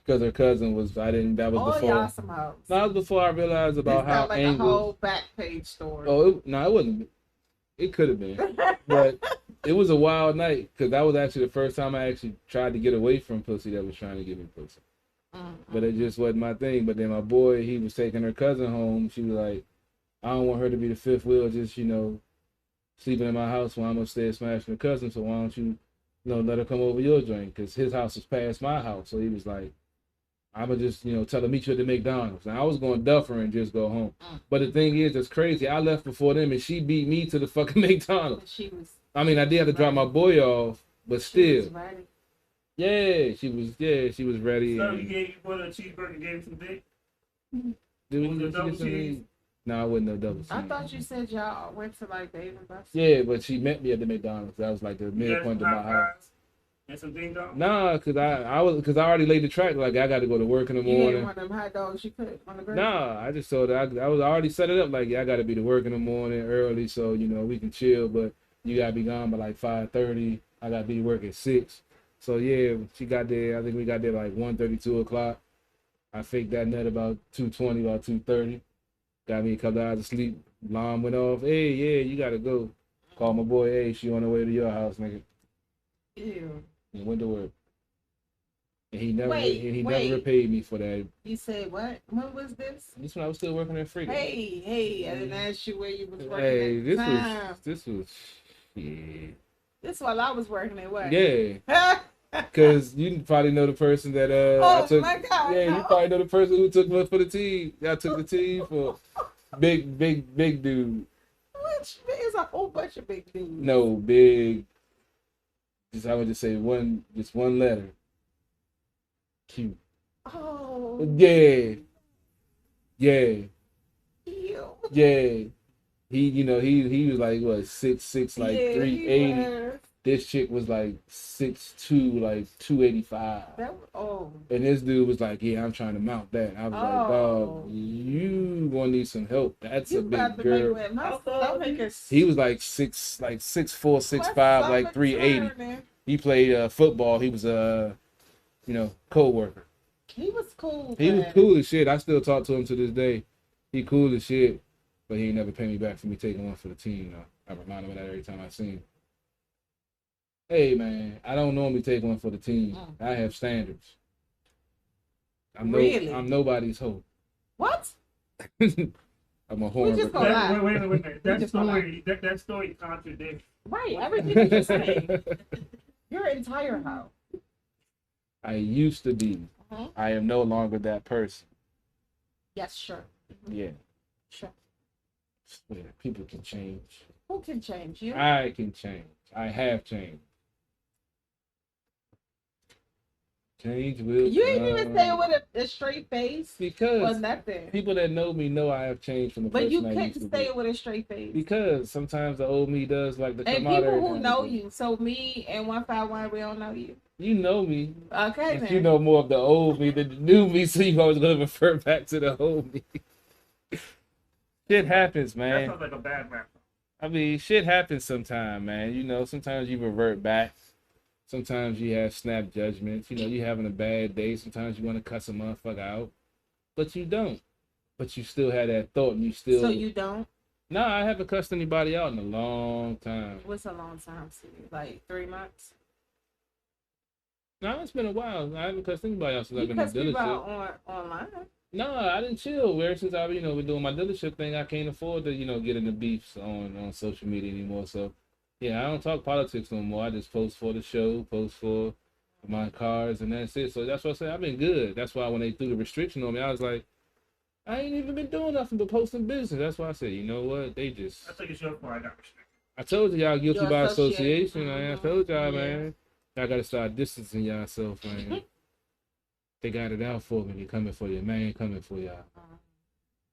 Because her cousin was, that was All before. y'all some hoes. No, that was before I realized about This how sound like angry. a whole back page story. Oh, it wasn't. It could have been. But it was a wild night because that was actually the first time I actually tried to get away from pussy that was trying to give me pussy. But it just wasn't my thing. But then my boy, he was taking her cousin home. She was like, I don't want her to be the fifth wheel, just, sleeping in my house while I'm upstairs smashing her cousin. So why don't you, let her come over your joint? Because his house is past my house. So he was like, I'm going to just, tell her meet you at the McDonald's. And I was going to duff her and just go home. But the thing is, it's crazy. I left before them and she beat me to the fucking McDonald's. She was. I mean, I did have to drop my boy off, but She still. was ready. Yeah, she was ready. So and- you bought her a cheeseburger, gave him some dick? Did Was it we double get something? cheese? No, I wasn't no double cheese. I thought you said y'all went to like Dave and Buster's. Yeah, but she met me at the McDonald's. That was like the You got midpoint some of my hot house. fries and some ding dong? Nah, cause I already laid the track. Like I got to go to work in the You didn't morning. want them hot dogs you put on the grill? Nah, I just told her I was already set it up. Like I got to be to work in the morning early, so we can chill. But you gotta be gone by like 5:30. I gotta be to work at 6. So yeah, she got there. I think we got there like 1:30, 2 o'clock. I faked that nut about 2:20, about 2:30. Got me a couple hours of sleep. Alarm went off. Hey, yeah, you gotta go. Call my boy. Hey, she on the way to your house, nigga. Ew. And went to work. And he never Wait. never repaid me for that. You said what? When was this? This when I was still working at Freedom. Hey, I didn't ask you where you was working Hey, at this the time. was yeah. This while I was working at what? Yeah. Cause you probably know the person that Oh I took. my God, Yeah, no. you probably know the person who took me for the team. I took the team for big dude. Which is a whole bunch of big dudes. No, big. Just I would just say just one letter. Q. Oh. Yeah. Ew. Yeah. He, he was like what 6'6", like Yeah, 380. he was. This chick was like 6'2", like 285. And this dude was like, yeah, I'm trying to mount that. I was like, dog, you gonna need some help. That's a big girl. He was like 6'4", 6'5", like 380. He played football. He was a, co-worker. He was cool. He was cool as shit. I still talk to him to this day. He cool as shit, but he ain't never paid me back for me taking one for the team, though. I remind him of that every time I see him. Hey, man, I don't normally take one for the team. I have standards. I'm nobody's hoe. What? I'm a horn. Wait a minute. That story contradicts. Right, everything you just saying. Your entire hoe. I used to be. I am no longer that person. Yes, sure. Yeah. Sure. Yeah, people can change. Who can change? You? I can change. I have changed. Change will. You ain't even saying with a straight face. Because or nothing. People that know me know I have changed from the person I used to be. But you couldn't say it with a straight face. Because sometimes the old me does like to come and out. And people who know you. So me and 151, we don't know you. You know me. Okay, then. You know more of the old me than the new me, so you always gonna refer back to the old me. Shit happens, man. That sounds like a bad rap. I mean, shit happens sometimes, man. Sometimes you revert back. Sometimes you have snap judgments. You having a bad day. Sometimes you want to cuss a motherfucker out. But you don't. But you still have that thought, and you still... So you don't? No, I haven't cussed anybody out in a long time. What's a long time to you? Like 3 months? No, it's been a while. I haven't cussed anybody else since I've been in dealership. You cuss people out online? No, I didn't chill. Ever since I've, been doing my dealership thing, I can't afford to, get in the beefs on social media anymore. So, yeah, I don't talk politics no more. I just post for the show, post for my cars, and that's it. So that's what I say. I've been good. That's why when they threw the restriction on me, I was like, I ain't even been doing nothing but posting business. That's why I said, you know what? They just... I think it's your fault I got restricted. I told you y'all guilty by association. I told y'all, yeah. Man. Y'all got to start distancing yourself, man. They got it out for me. They coming for you. Man, coming for y'all.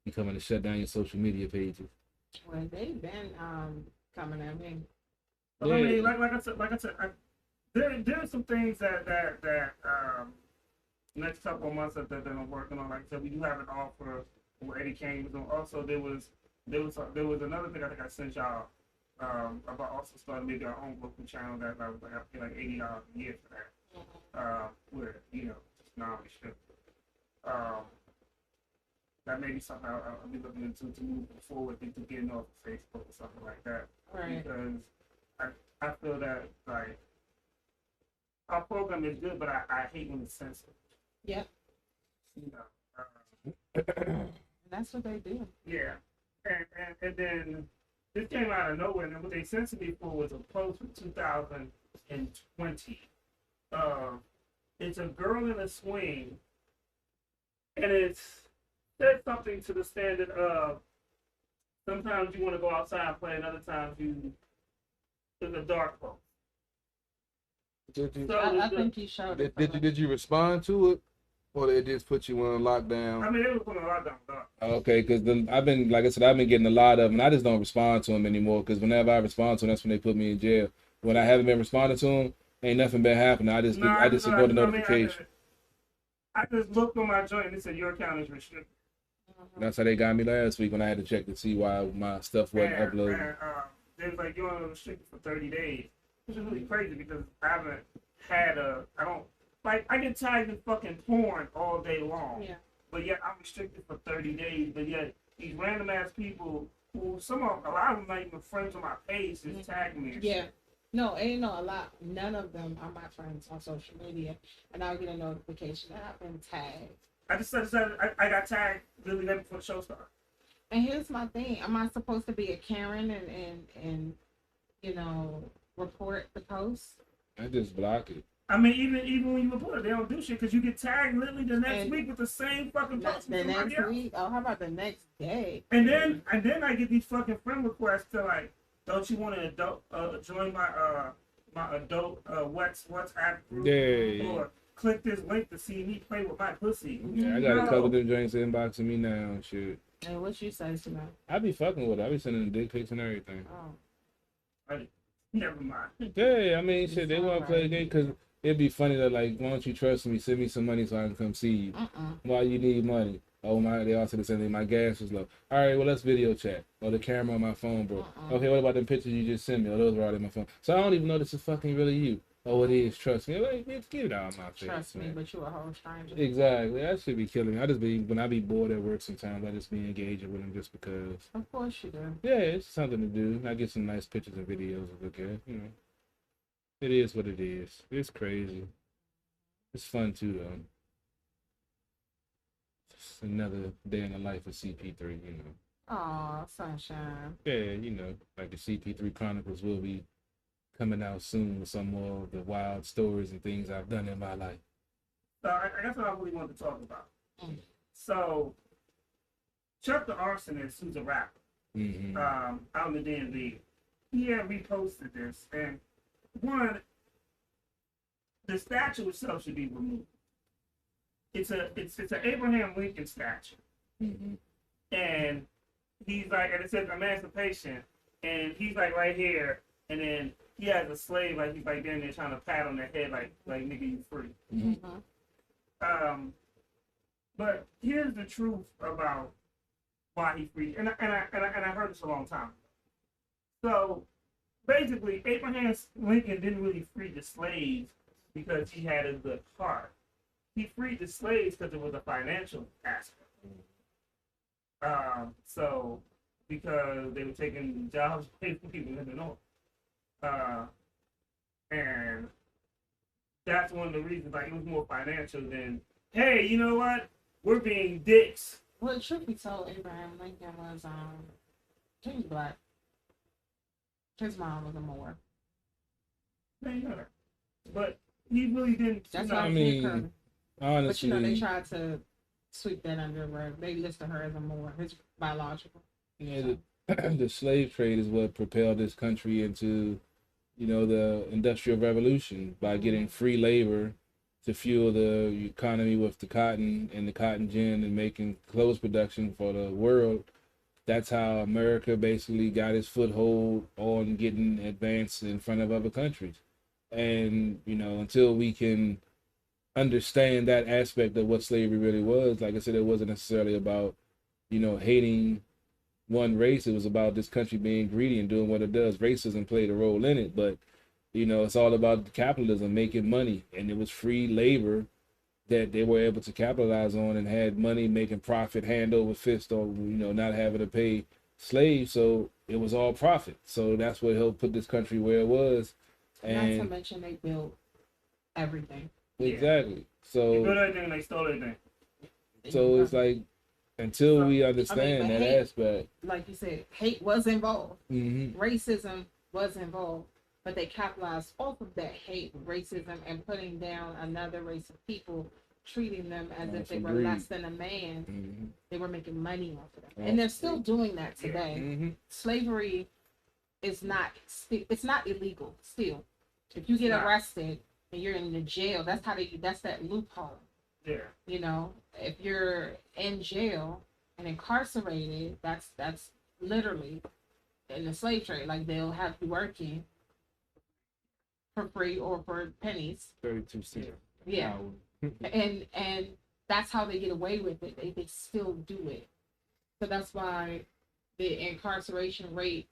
You coming to shut down your social media pages. Well, they've been coming at me. But yeah. I mean, like I said, there's some things that next couple of months that I'm working on. Like I said, we do have an offer where Eddie Kane was on. Also, there was another thing I think I sent y'all about also starting maybe our own local channel that I was like, I pay like $80 a year for that. Where just non-restricted. That may be something I'll be looking into to move forward into getting off of Facebook or something like that. Right. Because I feel that like our program is good, but I hate when it's censored. Yep. That's what they do. Yeah. And then this came out of nowhere, and what they censored me for was a post from 2020. It's a girl in a swing, and it's said something to the standard of sometimes you want to go outside and play, and other times it's a dark post. I think you showed it. Did you respond to it? Or they just put you on lockdown? I mean, they were putting a lockdown. Okay, because I've been getting a lot of them, and I just don't respond to them anymore. Because whenever I respond to them, that's when they put me in jail. When I haven't been responding to them, ain't nothing been happening. I just ignore the notification. I just looked on my joint and it said your account is restricted. That's how they got me last week when I had to check to see why my stuff wasn't uploaded. They was like, you're restricted for 30 days, which is really crazy because I get tagged in fucking porn all day long. Yeah. But yet I'm restricted for 30 days. But yet these random ass people who a lot of them not even friends on my page just tag me. Yeah. No, ain't a lot. None of them are my friends on social media, and I'll get a notification that I've been tagged. I just said I got tagged literally right before the show started. And here's my thing: am I supposed to be a Karen and report the post? I just block it. I mean, even when you report it, they don't do shit because you get tagged literally the next week with the same fucking post. The next week? Oh, how about the next day? And then I get these fucking friend requests to like, don't you want to join my adult WhatsApp group? Yeah. Or click this link to see me play with my pussy. Yeah, I got a couple of them joints inboxing me now and shit. And what you say to that? I be fucking with it. I be sending them dick pics and everything. Oh. Right. Never mind. Yeah, I mean, shit, they It's want to play a alright. game because it'd be funny to like, why don't you trust me? Send me some money so I can come see you. Why you need money? Oh my, they also the same thing. My gas was low. All right, well let's video chat. Or the camera on my phone broke. Okay, what about them pictures you just sent me? Oh, those were all in my phone. So I don't even know this is fucking really you. Oh, it is. Trust me. Like, bitch, get it out of my face. Trust me, man. but you a whole stranger. Exactly. That should be killing me. I just be when I be bored at work sometimes. I just be engaging with them just because. Of course you do. Yeah, it's something to do. I get some nice pictures and videos to look at. You know, it is what it is. It's crazy. It's fun too though. Just another day in the life of CP3. You know. Aw, sunshine. Yeah, you know, like the CP3 Chronicles will be coming out soon with some more of the wild stories and things I've done in my life. So I guess what I really wanted to talk about. Mm. So Chuck the Arsonist, who's a rapper, Mm-hmm. out in the DMV, he had reposted this, and one, the statue itself should be removed. It's an Abraham Lincoln statue, Mm-hmm. and he's like, and it says emancipation, and he's like right here, and then he has a slave, like he's like down there trying to pat on the head, like nigga, you free. Mm-hmm. But here's the truth about why he freed, and I heard this a long time ago. So basically, Abraham Lincoln didn't really free the slaves because he had a good heart. He freed the slaves because it was a financial aspect. So because they were taking jobs away from people in the north, and that's one of the reasons. Like it was more financial than, hey, you know what? We're being dicks. Well, truth be told, Abraham Lincoln was he was black. His mom was a Moor. They know that. But he really didn't. That's you know, how I he mean, occurred. But honestly, you know, they tried to sweep that under the rug. They listed her as a Moor, his biological. yeah, the slave trade is what propelled this country into, you know, the Industrial Revolution by getting free labor to fuel the economy with the cotton and the cotton gin and making clothes production for the world. That's how America basically got its foothold on getting advanced in front of other countries. And, you know, until we can understand that aspect of what slavery really was, like I said, it wasn't necessarily about, you know, hating one race. It was about this country being greedy and doing what it does. Racism played a role in it, but you know, it's all about capitalism, making money, and it was free labor that they were able to capitalize on and had money making profit hand over fist on, you know, not having to pay slaves. So it was all profit. So that's what helped put this country where it was. And Not to mention they built everything. exactly. They So built everything, they stole everything. it's like until we understand but that hate- aspect. Like you said, hate was involved. Mm-hmm. Racism was involved. But they capitalized off of that hate, racism, and putting down another race of people, treating them as if they were Agreed. less than a man. Mm-hmm. They were making money off of them, Oh, and they're still doing that today. Mm-hmm. Slavery is not it's not illegal still. If you get It's not. arrested and you're in the jail, that's that loophole. Yeah. You know, if you're in jail and incarcerated, that's literally in the slave trade. Like they'll have you working for free or for pennies. 32 cents. Yeah. and that's how they get away with it. They still do it. So that's why the incarceration rate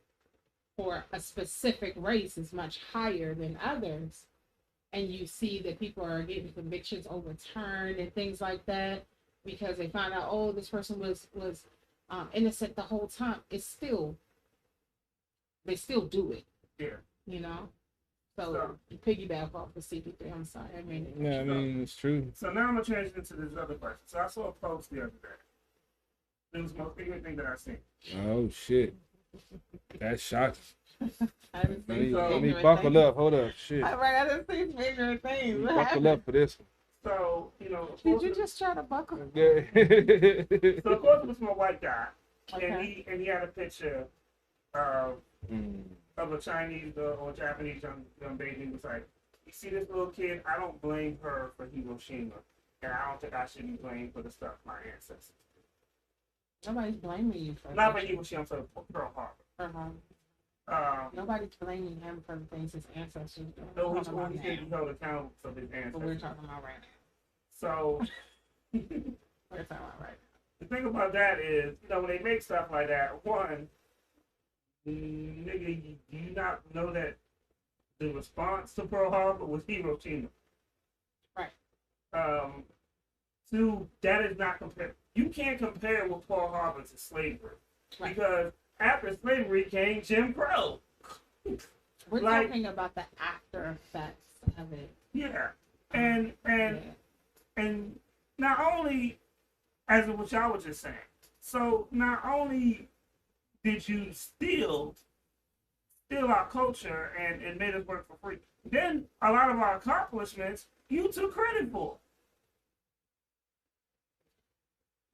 for a specific race is much higher than others. And you see that people are getting convictions overturned and things like that because they find out, oh, this person was innocent the whole time. They still do it. Yeah. You know. So you piggyback off the CP3. I'm sorry. I mean, Yeah, I mean, it's true. So now I'm gonna transition to this other question. So I saw a post the other day. It was my favorite thing that I seen. Oh, shit. That's shocking. I haven't Let seen me, some let me ignorant buckle things. up. Hold up. Shit. All right, I didn't see some ignorant things. What Buckle happened? up for this So, you know, of Did course you it- just try to buckle? one. so of course it was from a white guy. And Okay. he had a picture of Mm. a Chinese or Japanese young baby. He was like, you see this little kid? I don't blame her for Hiroshima. And I don't think I should be blamed for the stuff my ancestors did. Nobody's blaming you for Not for that. Hiroshima, for Pearl Harbor. Uh-huh. Nobody's blaming him for the things his ancestors did. So We're talking about he should be now. held accountable for his But we're ancestors. talking about right So now. We're talking about right the thing about that is, when they make stuff like that, one, nigga, do you not know that the response to Pearl Harbor was Hiroshima? Right. Two, that is not compare. You can't compare with Pearl Harbor to slavery, Right. because after slavery came Jim Crow. We're Like- talking about the after effects of it. Yeah, and not only, as what y'all was just saying, so not only did you steal our culture and made us work for free, then a lot of our accomplishments you took credit for.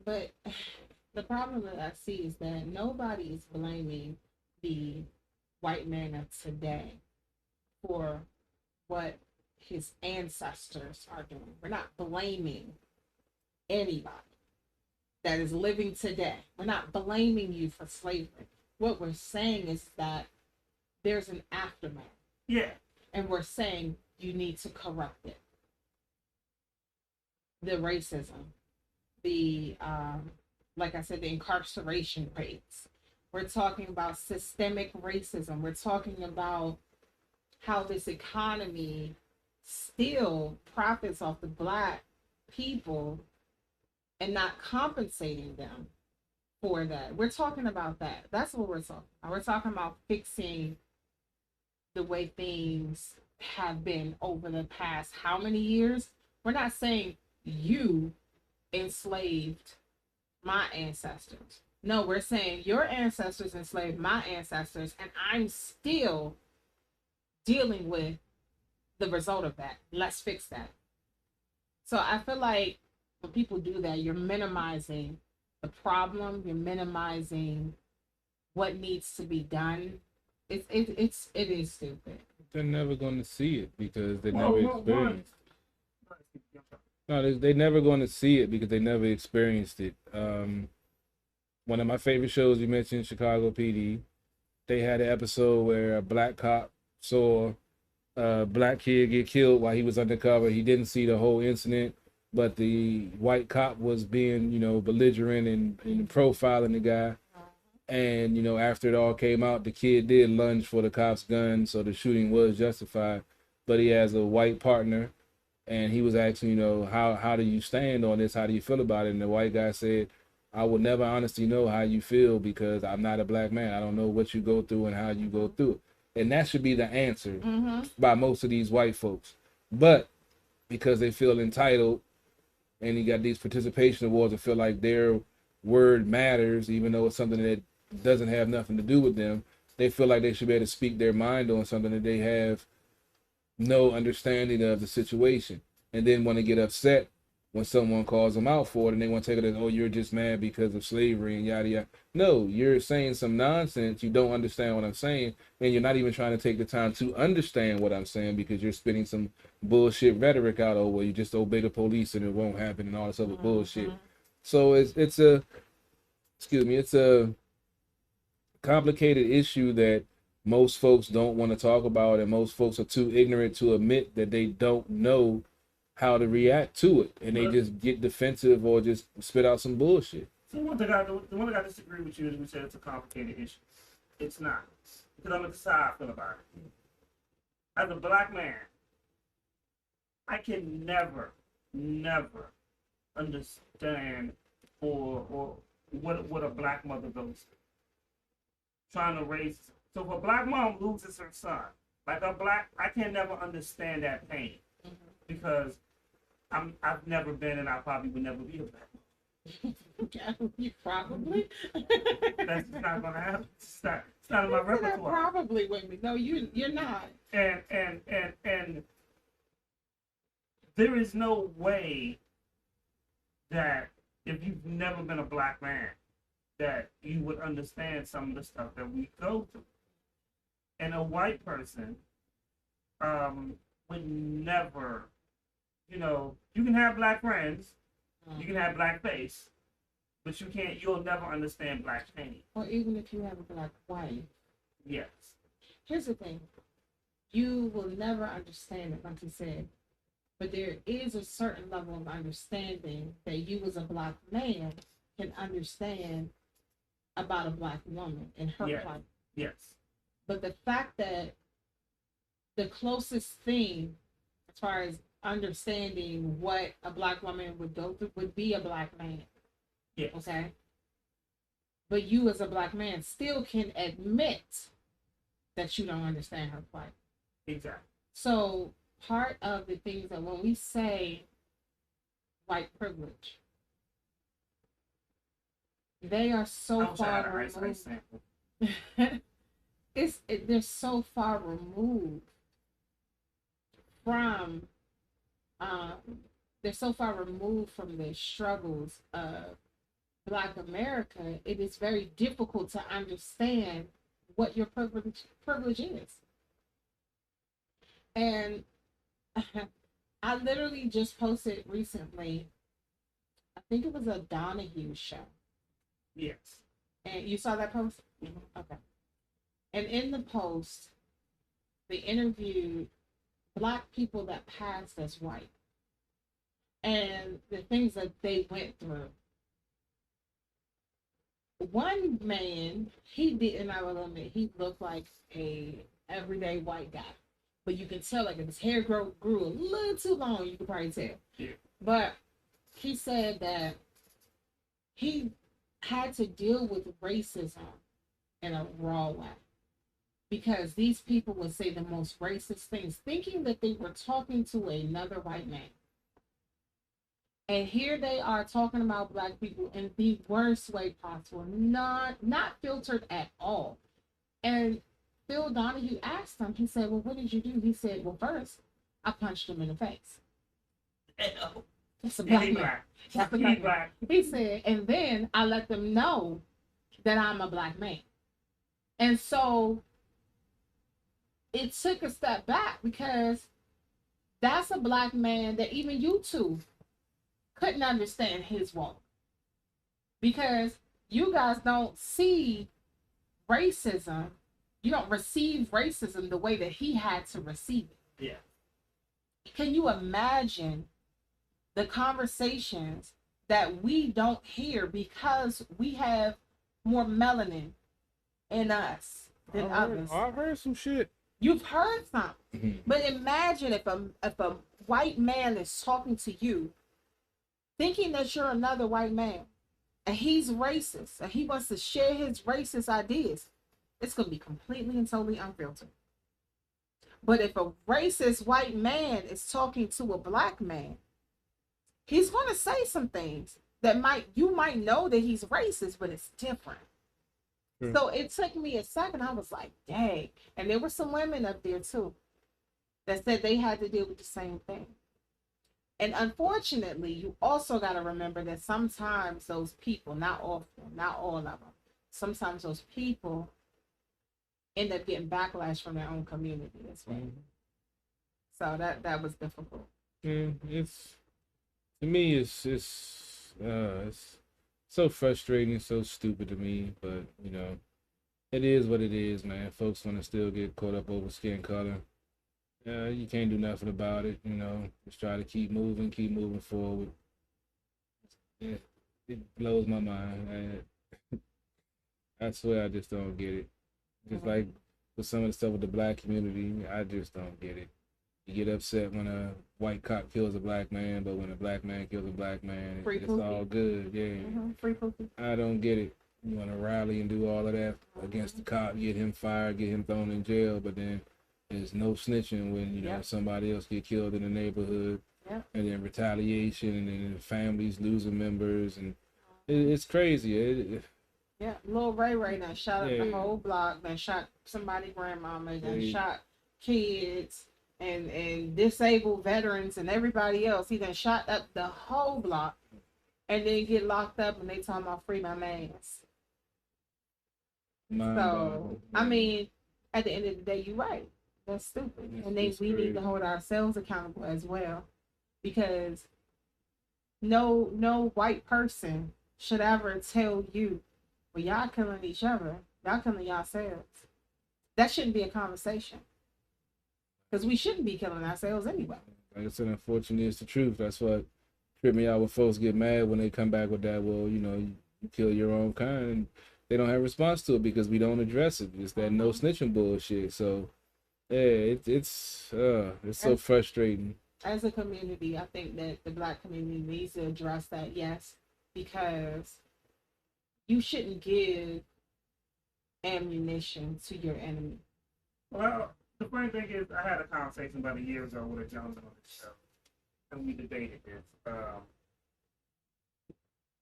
But the problem that I see is that nobody is blaming the white man of today for what his ancestors are doing. We're not blaming anybody that is living today. We're not blaming you for slavery. What we're saying is that there's an aftermath, Yeah, and we're saying you need to correct it. The racism, the like I said, the incarceration rates. We're talking about systemic racism. We're talking about how this economy still profits off the black people and not compensating them for that. We're talking about that. That's what we're talking about. We're talking about fixing the way things have been over the past how many years? We're not saying you enslaved my ancestors. No, we're saying your ancestors enslaved my ancestors, and I'm still dealing with the result of that. Let's fix that. So I feel like when people do that, you're minimizing the problem, you're minimizing what needs to be done. It is stupid. They're never going to see it because they Well, never well, experienced. No, they're never going to see it because they never experienced it. One of my favorite shows you mentioned, Chicago PD. They had an episode where a black cop saw a black kid get killed while he was undercover. He didn't see the whole incident, but the white cop was being, belligerent and profiling the guy. And, after it all came out, the kid did lunge for the cop's gun, so the shooting was justified. But he has a white partner, and he was asking, how do you stand on this? How do you feel about it? And the white guy said, I will never honestly know how you feel because I'm not a black man. I don't know what you go through and how you go through it. And that should be the answer by most of these white folks. But because they feel entitled and you got these participation awards and feel like their word matters, even though it's something that doesn't have nothing to do with them, they feel like they should be able to speak their mind on something that they have no understanding of the situation, and then want to get upset when someone calls them out for it, and they want to take it as, oh, you're just mad because of slavery and yada yada. No, you're saying some nonsense. You don't understand what I'm saying, and you're not even trying to take the time to understand what I'm saying because you're spitting some bullshit rhetoric out. Oh, well, you just obey the police and it won't happen and all this other bullshit. So it's a complicated issue that most folks don't want to talk about, and most folks are too ignorant to admit that they don't know how to react to it, and they just get defensive or just spit out some bullshit. So the one thing I disagree with you is we said it's a complicated issue. It's not, because I'm gonna decide how I feel about it. As a black man, I can never understand or what a black mother goes through. Trying to raise. So if a black mom loses her son, I can never understand that pain because I've never been and I probably would never be a black mom. You probably. That's just not gonna happen. It's not in my repertoire. Probably with me. No, you're not. And there is no way that if you've never been a black man, that you would understand some of the stuff that we go through. And a white person would never, you can have black friends, you can have black face, but you'll never understand black pain. Or even if you have a black wife. Yes. here's the thing. You will never understand it, like you said. But there is a certain level of understanding that you as a black man can understand about a black woman and her Yeah. plight. Yes. But the fact that the closest thing as far as understanding what a black woman would go through would be a black man. Yes. Okay. But you as a black man still can admit that you don't understand her plight. Exactly. So part of the things that when we say white privilege, they are so far removed. They're so far removed from they're so far removed from the struggles of Black America. It is very difficult to understand what your privilege is. And I literally just posted recently, I think it was a Donahue show. Yes. And you saw that post? Mhm. Okay. And in the post, they interviewed Black people that passed as white and the things that they went through. One man, he didn't, I will admit, he looked like a everyday white guy. But you can tell, like, if his hair grew a little too long, you could probably tell. Yeah. But he said that he had to deal with racism in a raw way. Because these people would say the most racist things, thinking that they were talking to another white man. And here they are talking about Black people in the worst way possible, not filtered at all. And Phil Donahue asked him, he said, well, what did you do? He said, well, first, I punched him in the face. That's a black man. That's a black man. He said, and then I let them know that I'm a black man. And so it took a step back because that's a black man that even you two couldn't understand his walk. Because you guys don't see racism, you don't receive racism the way that he had to receive it. Yeah. Can you imagine the conversations that we don't hear because we have more melanin in us than others? I heard some shit. You've heard something. But imagine if a white man is talking to you thinking that you're another white man and he's racist and he wants to share his racist ideas. It's going to be completely and totally unfiltered. But if a racist white man is talking to a black man, he's going to say some things that you might know that he's racist, but it's different. So it took me a second. I was like, dang. And there were some women up there too that said they had to deal with the same thing. And unfortunately, you also got to remember that sometimes those people, not often, not all of them, sometimes those people end up getting backlash from their own community as well. So that was difficult. It's, to me, it's so frustrating, so stupid to me, but you know, it is what it is, man. Folks want to still get caught up over skin color. You can't do nothing about it, you know. Just try to keep moving forward. It blows my mind. I swear I just don't get it. Just like with some of the stuff with the black community, I just don't get it. You get upset when a white cop kills a black man, but when a black man kills a black man, it's all good. Yeah. Free poopy. I don't get it. You want to rally and do all of that against the cop, get him fired, get him thrown in jail, but then there's no snitching when, you know, somebody else get killed in the neighborhood, and then retaliation, and then families losing members, and it's crazy. Lil Ray now shot up the whole block, then shot somebody grandmama, then shot kids and disabled veterans and everybody else. He then shot up the whole block and then get locked up and they talking about free my mans. So, I mean, at the end of the day, you're right. That's stupid. And then we need to hold ourselves accountable as well. Because no white person should ever tell you, well, y'all killing each other. Y'all killing yourselves. That shouldn't be a conversation because we shouldn't be killing ourselves anyway. Like I said, unfortunately, it's the truth. That's what tripped me out when folks get mad when they come back with that. Well, you kill your own kind. And they don't have a response to it because we don't address it. It's that no snitching bullshit. So yeah, it's so frustrating. As a community, I think that the Black community needs to address that, yes, because you shouldn't give ammunition to your enemy. Well, the funny thing is, I had a conversation about a year ago with a gentleman on the show, and we debated this.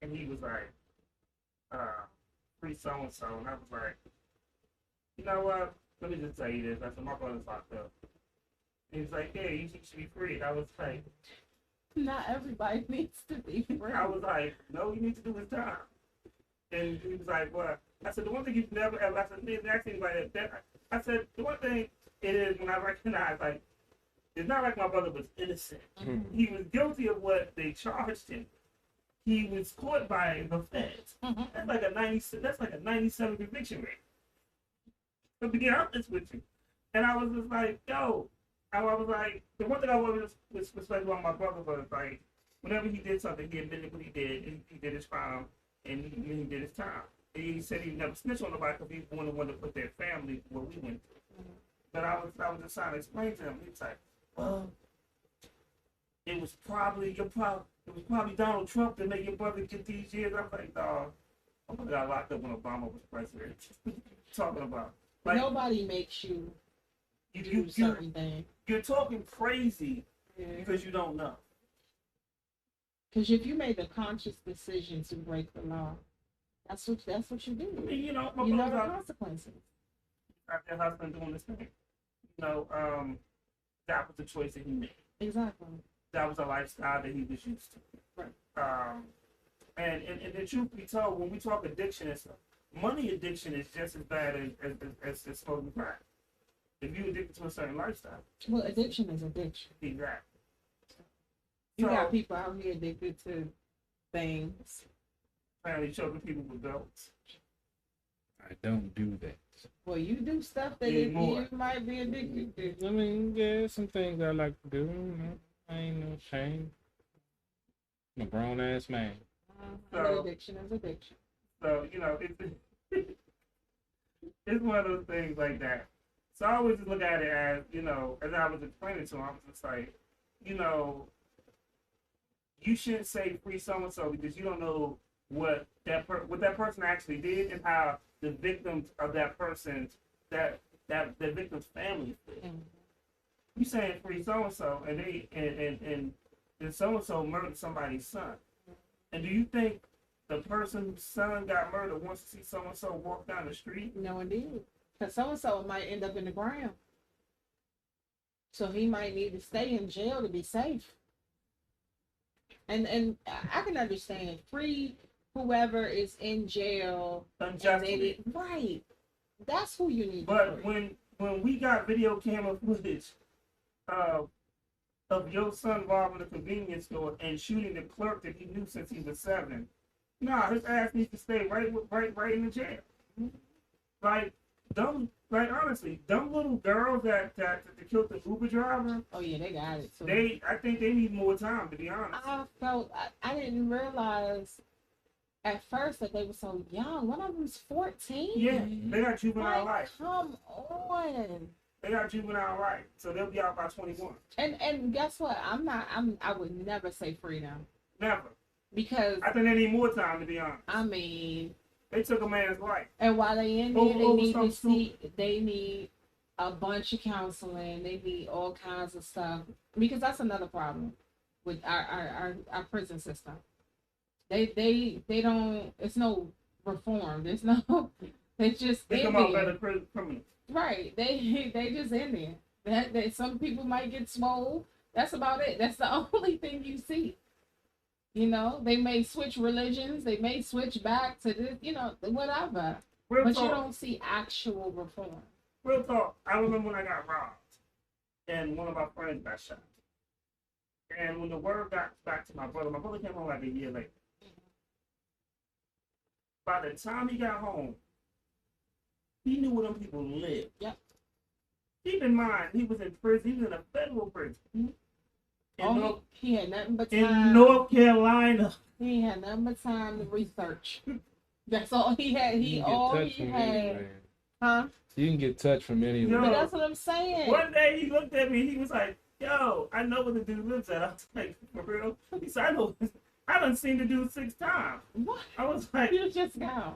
And he was like, free so and so, and I was like, you know what? Let me just tell you this. I said, my brother's locked up. And he was like, yeah, you should be free. And I was like, not everybody needs to be free. I was like, no, you need to do his time. And he was like, what? I said, the one thing you've never ever, I said, didn't ask anybody that. I said, the one thing it is when I recognize, like, it's not like my brother was innocent. Mm-hmm. He was guilty of what they charged him. He was caught by the feds. Mm-hmm. That's like a 97 conviction rate. To be honest with you. And I was just like, yo, I was like, the one thing I always respect about my brother was like, whenever he did something, he admitted what he did, and he did his crime, and he did his time. And he said he never snitched on nobody because he wanted to put their family where we went through. Mm-hmm. But I was just trying to explain to him. He was like, well, it was probably Donald Trump that made your brother get these years. I was like, dog, my brother got locked up when Obama was president. Talking about. Like, nobody makes you do certain things. You're talking crazy because you don't know. Because if you made a conscious decision to break the law, that's what you do. I mean, you know the consequences. Their husband doing this thing. That was the choice that he made. Exactly. That was a lifestyle that he was used to. Right. And the truth be told, when we talk addiction and stuff, money addiction is just as bad as smoking crack. If you're addicted to a certain lifestyle. Well, addiction is addiction. Exactly. You got people out here addicted to things. Apparently choking people with belts. I don't do that. Well, you do stuff that you might be addicted to. I mean, yeah, some things I like to do. I ain't no shame. I'm a grown ass man. So, addiction is addiction. So, it's one of those things like that. So I always just look at it as, as I was explaining to him, I was just like, you shouldn't say free so-and-so because you don't know what that person actually did and how the victims of that person's, that victim's family did. Mm-hmm. You saying free so-and-so and so-and-so murdered somebody's son. And do you think the person whose son got murdered wants to see so-and-so walk down the street? No, indeed. Because so-and-so might end up in the ground. So he might need to stay in jail to be safe. And I can understand. Free whoever is in jail. Unjustly. Right. That's who you need. But when we got video camera footage of your son robbing a convenience store and shooting the clerk that he knew since he was 7, his ass needs to stay right in the jail. Honestly, dumb little girls that killed the Uber driver. Oh yeah, they got it too. I think they need more time, to be honest. I didn't realize at first that they were so young. One of them's 14. Yeah, they got juvenile life. Come on. They got juvenile right, so they'll be out by 21. And guess what? I would never say free now. Never. Because I think they need more time, to be honest. I mean, they took a man's life. And while they in there, they need a bunch of counseling. They need all kinds of stuff. Because that's another problem with our prison system. They don't. It's no reform. There's no. They come out better criminals. Right. They just in there. That some people might get swole. That's about it. That's the only thing you see. They may switch religions. They may switch back to this, whatever. But you don't see actual reform. Real talk. I remember when I got robbed and one of our friends got shot. And when the word got back to my brother came home like a year later. By the time he got home, he knew where them people lived. Yep. keep in mind, he was in prison. He was in a federal prison. He had nothing but in time. North Carolina. He had nothing but time to research. That's all he had. Huh? You can get touched from anywhere. But that's what I'm saying. One day he looked at me and he was like, "Yo, I know where the dude lives at." I was like, "For real?" He said, "I know. I done seen the dude 6 times." What? I was like, You just go. I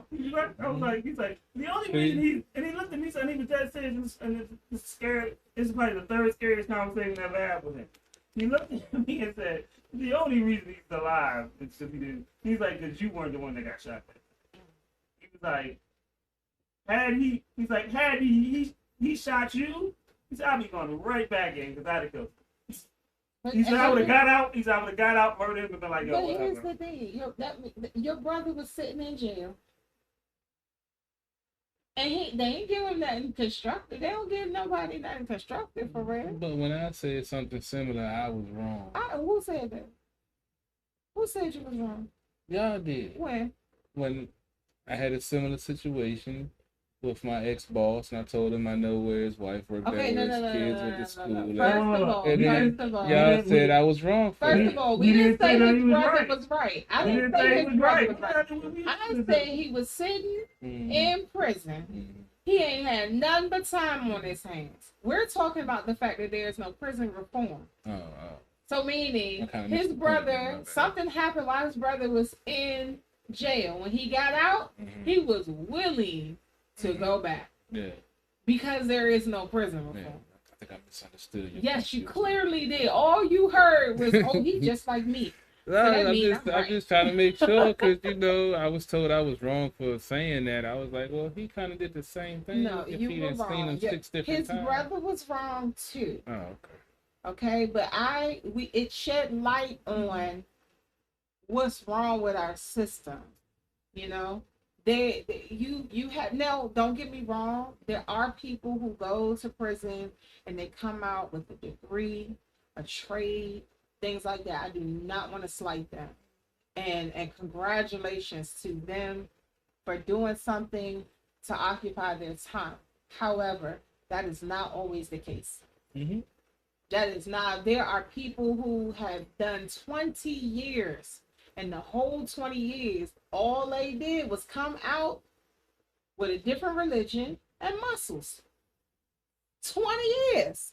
was like, he's like, the only reason he looked at me and he was dead serious and it's scared. This is probably the third scariest conversation I've ever had with him. He looked at me and said, "The only reason he's alive is because he didn't." He's like, "Because you weren't the one that got shot." He was like, had he shot you, he said, "I'd be going right back in because I'd have killed him." He said, "I would have got out." He said, "I would have got out, murdered him, and been like, yo, but whatever." here's the thing: your brother was sitting in jail, and they ain't give him nothing constructive. They don't give nobody nothing constructive for real. But when I said something similar, I was wrong. Who said that? Who said you was wrong? Y'all did. When I had a similar situation with my ex-boss, and I told him I know where his wife worked at, where his kids went to school. First of all, y'all said I was wrong. First of all, we didn't say his brother was right. I didn't say his brother was right. I said he was sitting in prison. He ain't had nothing but time on his hands. We're talking about the fact that there's no prison reform. So meaning his brother, something happened while his brother was in jail. When he got out, he was willing to go back. Yeah. Because there is no prison reform. Yeah. I think I misunderstood you. Yes, you clearly did. All you heard was, "Oh, he's just like me." I'm just trying to make sure, because I was told I was wrong for saying that. I was like, well, he kind of did the same thing. No, you were wrong. Seen him 6 different times. His brother was wrong too. Oh, okay. Okay, but it shed light on what's wrong with our system. Don't get me wrong. There are people who go to prison and they come out with a degree, a trade, things like that. I do not want to slight them. And congratulations to them for doing something to occupy their time. However, that is not always the case. Mm-hmm. That is not. There are people who have done 20 years, and the whole 20 years, all they did was come out with a different religion and muscles. 20 years.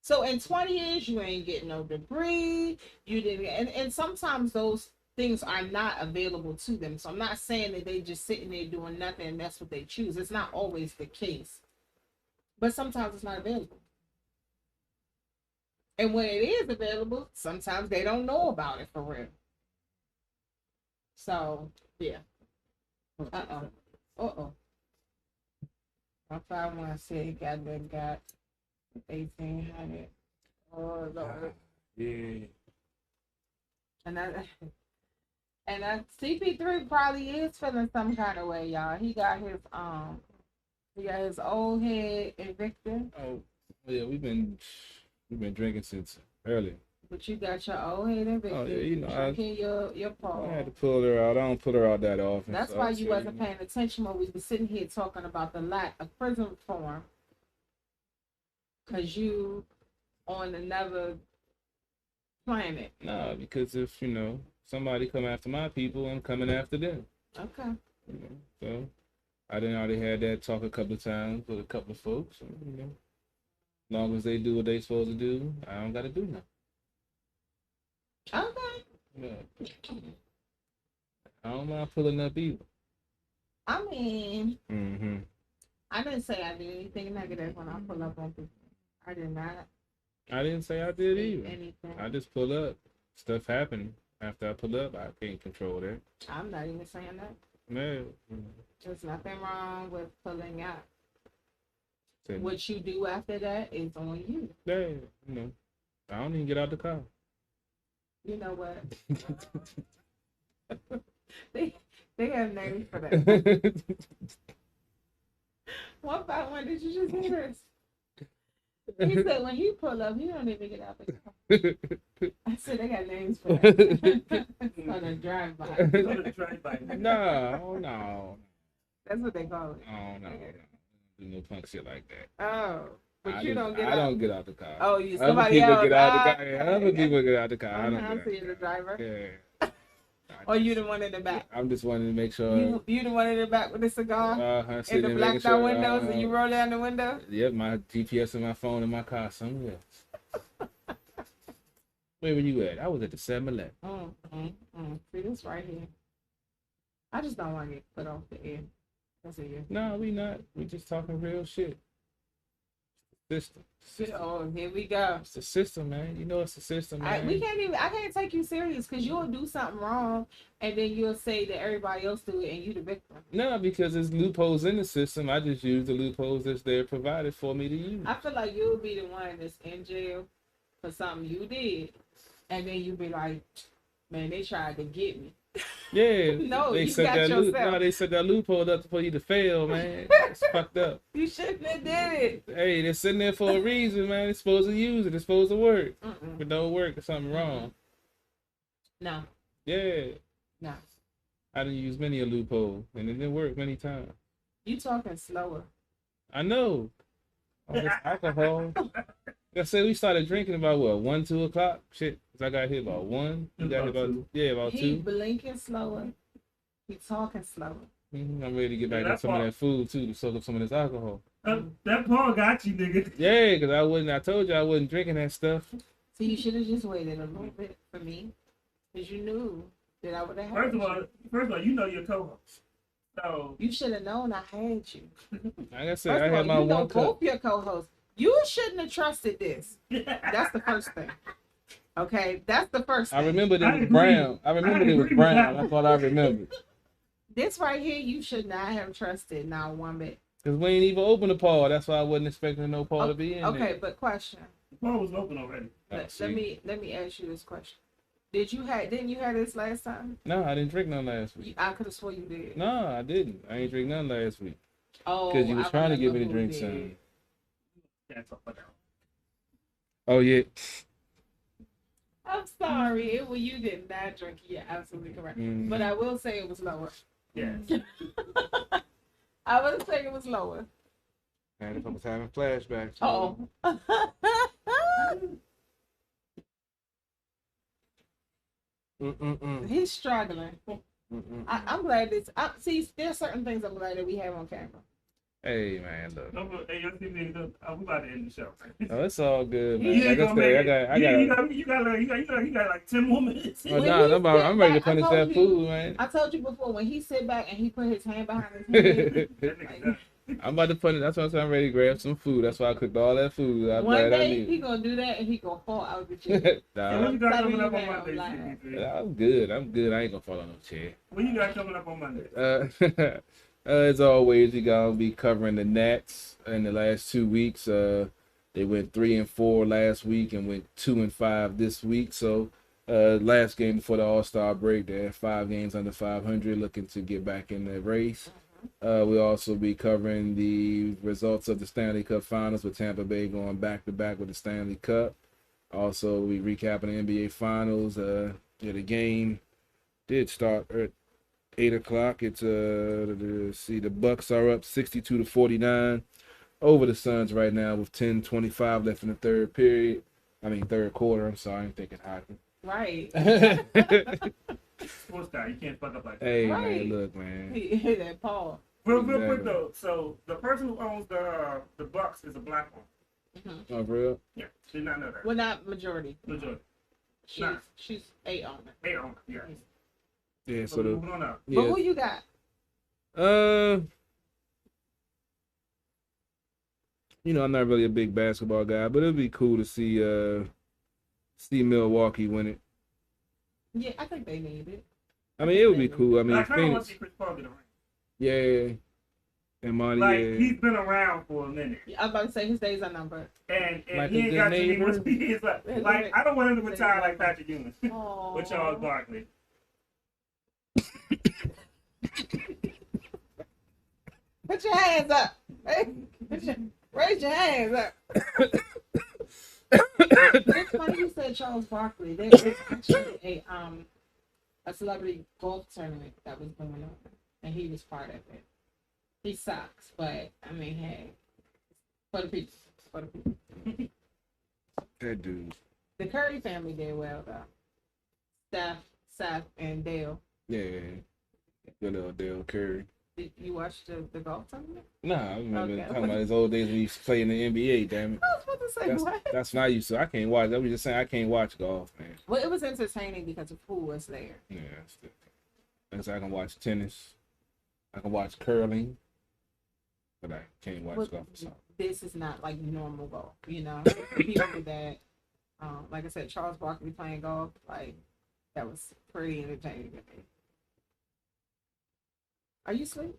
So in 20 years, you ain't getting no degree. You didn't, and sometimes those things are not available to them. So I'm not saying that they just sitting there doing nothing and that's what they choose. It's not always the case. But sometimes it's not available. And when it is available, sometimes they don't know about it for real. So, yeah. My 501 said he got 1,800. Oh, Lord. Yeah. And CP3 probably is feeling some kind of way, y'all. He got his old head evicted. Oh, yeah, we've been drinking since early. But you got your old head evicted. Oh, yeah, drinking your paw. I had to pull her out. I don't pull her out that often. That's why you wasn't paying attention when we were sitting here talking about the lack of prison reform. Because you on another planet. No, because if, somebody come after my people, I'm coming after them. Okay. So I done already had that talk a couple of times with a couple of folks. And, as long as they do what they supposed to do, I don't got to do nothing. Okay. Yeah. I don't mind pulling up either. I mean, I didn't say I did anything negative when I pull up on people. I did not. I didn't say I did either. Anything. I just pull up. Stuff happened. After I pull up, I can't control that. I'm not even saying that. No. There's nothing wrong with pulling out. What you do after that is on you. Yeah, I don't even get out the car. You know what? they have names for that. 151, did you just hear this? He said when he pull up, he don't even get out the car. I said they got names for that. On a drive-by. No. That's what they call it. Oh, no. do no punk shit like that. Oh, but I you don't get I out. don't get out the car. Oh, you Other somebody people else. get out the Ah, car. Yeah, other people get out the car. I don't I'm get out seeing the driver. Yeah. Or you the one in the back. I'm just wanting to make sure. You the one in the back with the cigar Uh-huh, and the blacked out windows, and you roll down the window. Yep, my GPS and my phone in my car somewhere else. Where were you at? I was at the 7-Eleven. See this right here. I just don't want to get put off the air. That's it. No, we not. We just talking real shit. System. Oh, here we go. It's the system, man. You know it's the system, man. I can't take you serious because you'll do something wrong and then you'll say that everybody else do it and you the victim. No, because there's loopholes in the system. I just use the loopholes that's there provided for me to use. I feel like you'll be the one that's in jail for something you did, and then you be like, man, they tried to get me. Yeah. No, they you set got that yourself. No, they set that loophole up for you to fail, man. It's fucked up. You shouldn't have did it. Hey, they're sitting there for a reason, man. They're supposed to use it. It's supposed to work. Mm-mm. If it don't work, there's something wrong. No, Yeah. no. I done used many a loophole, and it didn't work many times. You talking slower. I know. All this alcohol. Like I said, we started drinking about what, 1, 2 o'clock? Shit, 'cause I got here about 1. You got here about He 2. blinking slower. He talking slower. I'm ready to get back Yeah, to some of that food too, to soak up some of this alcohol. That Paul got you, nigga. Yeah, 'cause I told you I wasn't drinking that stuff. So you should have just waited a little bit for me, because you knew that I would have had First of all, you know your co-host. So you should have known I had you. Like I said, First I of all, had my you know one cup. both your co-hosts. You shouldn't have trusted this. That's the first thing. Okay, that's the first thing. I remembered it I was agree. brown. I remembered I it was agree with brown. that. That's what I remembered. This right here, you should not have trusted not one bit. Cause we ain't even opened the Paul. That's why I wasn't expecting no Paul to be in Okay, there. but question. Paul was open already. Oh, Let see. me ask you this question. Didn't you have this last time? No, I didn't drink none last week. I could have swore you did. No, I didn't. I ain't drink none last week. Oh, Because you was I trying to get me to remember drink who some. did. That's all. Oh yeah. I'm sorry. Well, you did not drink. You're absolutely correct. Mhm. But I will say it was lower. Yeah. I would say it was lower. And if I was having flashbacks. Oh. He's struggling. I'm glad this. See, there's certain things I'm glad that we have on camera. Hey man, look. Hey, yo, we about to end the show. Oh, it's all good, man. You ain't Like I gonna make said, it. I got. You got like 10 more minutes. Oh, When nah, he I'm ready to sit back, I finish told that you- food, man. I told you before, when he sit back and he put his hand behind his head. That nigga done. I'm about to finish. That's what I'm saying. I'm ready to grab some food. That's why I cooked all that food. I'm One glad I day he knew. gonna do that and he gonna fall out the chair. Hey, Nah, what you got Telling coming you up on now, Monday? like- CP3? I'm good. I'm good. I ain't gonna fall on no chair. What you got coming up on Monday? As always, we gonna be covering the Nats in the last 2 weeks. They went 3-4 last week and went 2-5 this week. So, last game before the All-Star break, they had 5 games under 500, looking to get back in the race. We'll also be covering the results of the Stanley Cup Finals with Tampa Bay going back-to-back with the Stanley Cup. Also, we recapping the NBA Finals. The game did start at 8 o'clock. It's let's see, the Bucks are up 62-49 over the Suns right now with 10:25 left in the third quarter. I'm sorry, I'm thinking hockey. Right. Sports guy, you can't fuck up like that. Hey Right. man, look man. He hit that Paul. Real quick Exactly. though, so the person who owns the Bucks is a black woman. Oh, for real? Yeah, she did not know that. Well, not majority. Majority. She's Nah. she's a owner. Hey, owner, yeah. Yeah. So So the moving on up. But yeah. who you got? I'm not really a big basketball guy, but it'd be cool to see Milwaukee win it. Yeah, I think they need it. I mean, it would be cool. I mean, I kind of want Phoenix, to see Chris Paul get a ring. yeah, and Monty, Like yeah. he's been around for a minute, I'm about to say his days are numbered. and Like he a ain't good got too many neighbor. more years left. Like I don't want him to retire like Patrick Ewing Oh. with Charles Barkley. Put your hands up. Hey, raise your hands up. It's funny you said Charles Barkley. There was actually a celebrity golf tournament that was going on, and he was part of it. He sucks, but I mean, hey, for the people, for the people. That dude. The Curry family did well though. Seth, and Dale. Yeah. Good old Dale Curry. Did you watch the golf tournament? Nah, I remember Okay. talking about his old days when he used to play in the NBA, damn it. I was about to say what? That's when I used to. I can't watch. I was just saying I can't watch golf, man. Well, it was entertaining because of who was there. Yeah, that's the thing. I can watch tennis. I can watch curling. But I can't watch Well, golf. So. this is not like normal golf, you know. People that, like I said, Charles Barkley playing golf, like that was pretty entertaining to me. Are you asleep?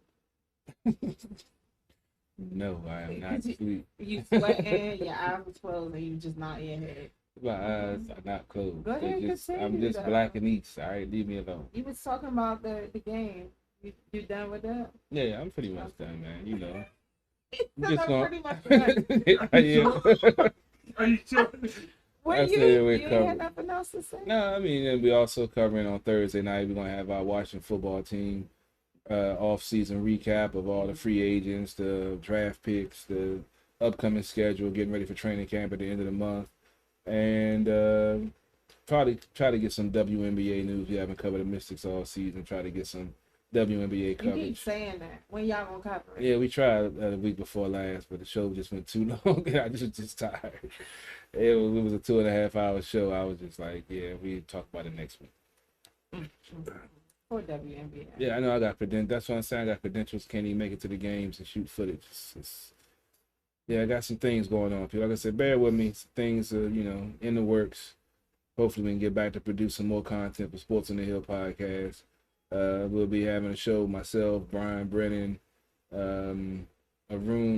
No, I am not You- asleep. You sweating, your eyes was closed, and you just not in your head. My eyes are not closed. Go ahead, I'm continue, just though. black and east. All right, leave me alone. You was talking about the game. You done with that? Yeah, I'm pretty much done, man. You know. Said Just I'm gonna- pretty much done. Yeah. Are you sure? What That's you it, we're ain't covered. had nothing else to say? No, I mean, and we also covering on Thursday night. We're gonna have our Washington football team off-season recap of all the free agents, the draft picks, the upcoming schedule, getting ready for training camp at the end of the month, and probably try to get some WNBA news. We haven't covered the Mystics all season. Try to get some WNBA You keep coverage. saying that. When y'all gonna cover it? Yeah, we tried the week before last, but the show just went too long. I just tired. It was a 2.5 hour show. I was just like, yeah, we talk about it next week. For WNBA. Yeah, I know I got credentials. That's what I'm saying. I got credentials. Can't even make it to the games and shoot footage. Yeah, I got some things going on. People, like I said, bear with me. Some things are, in the works. Hopefully, we can get back to produce some more content for Sports on the Hill podcast. We'll be having a show. Myself, Brian Brennan, Arun.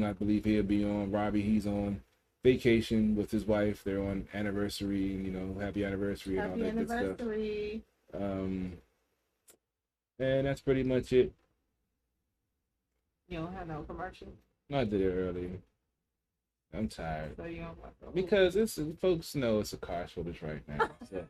I believe he'll be on. Robbie, he's on vacation with his wife. They're on anniversary, and happy anniversary and all Happy that good stuff. anniversary. And that's pretty much it. You don't have no commercial, I did it earlier. I'm tired so you don't want to. because folks know it's a car shortage right now. So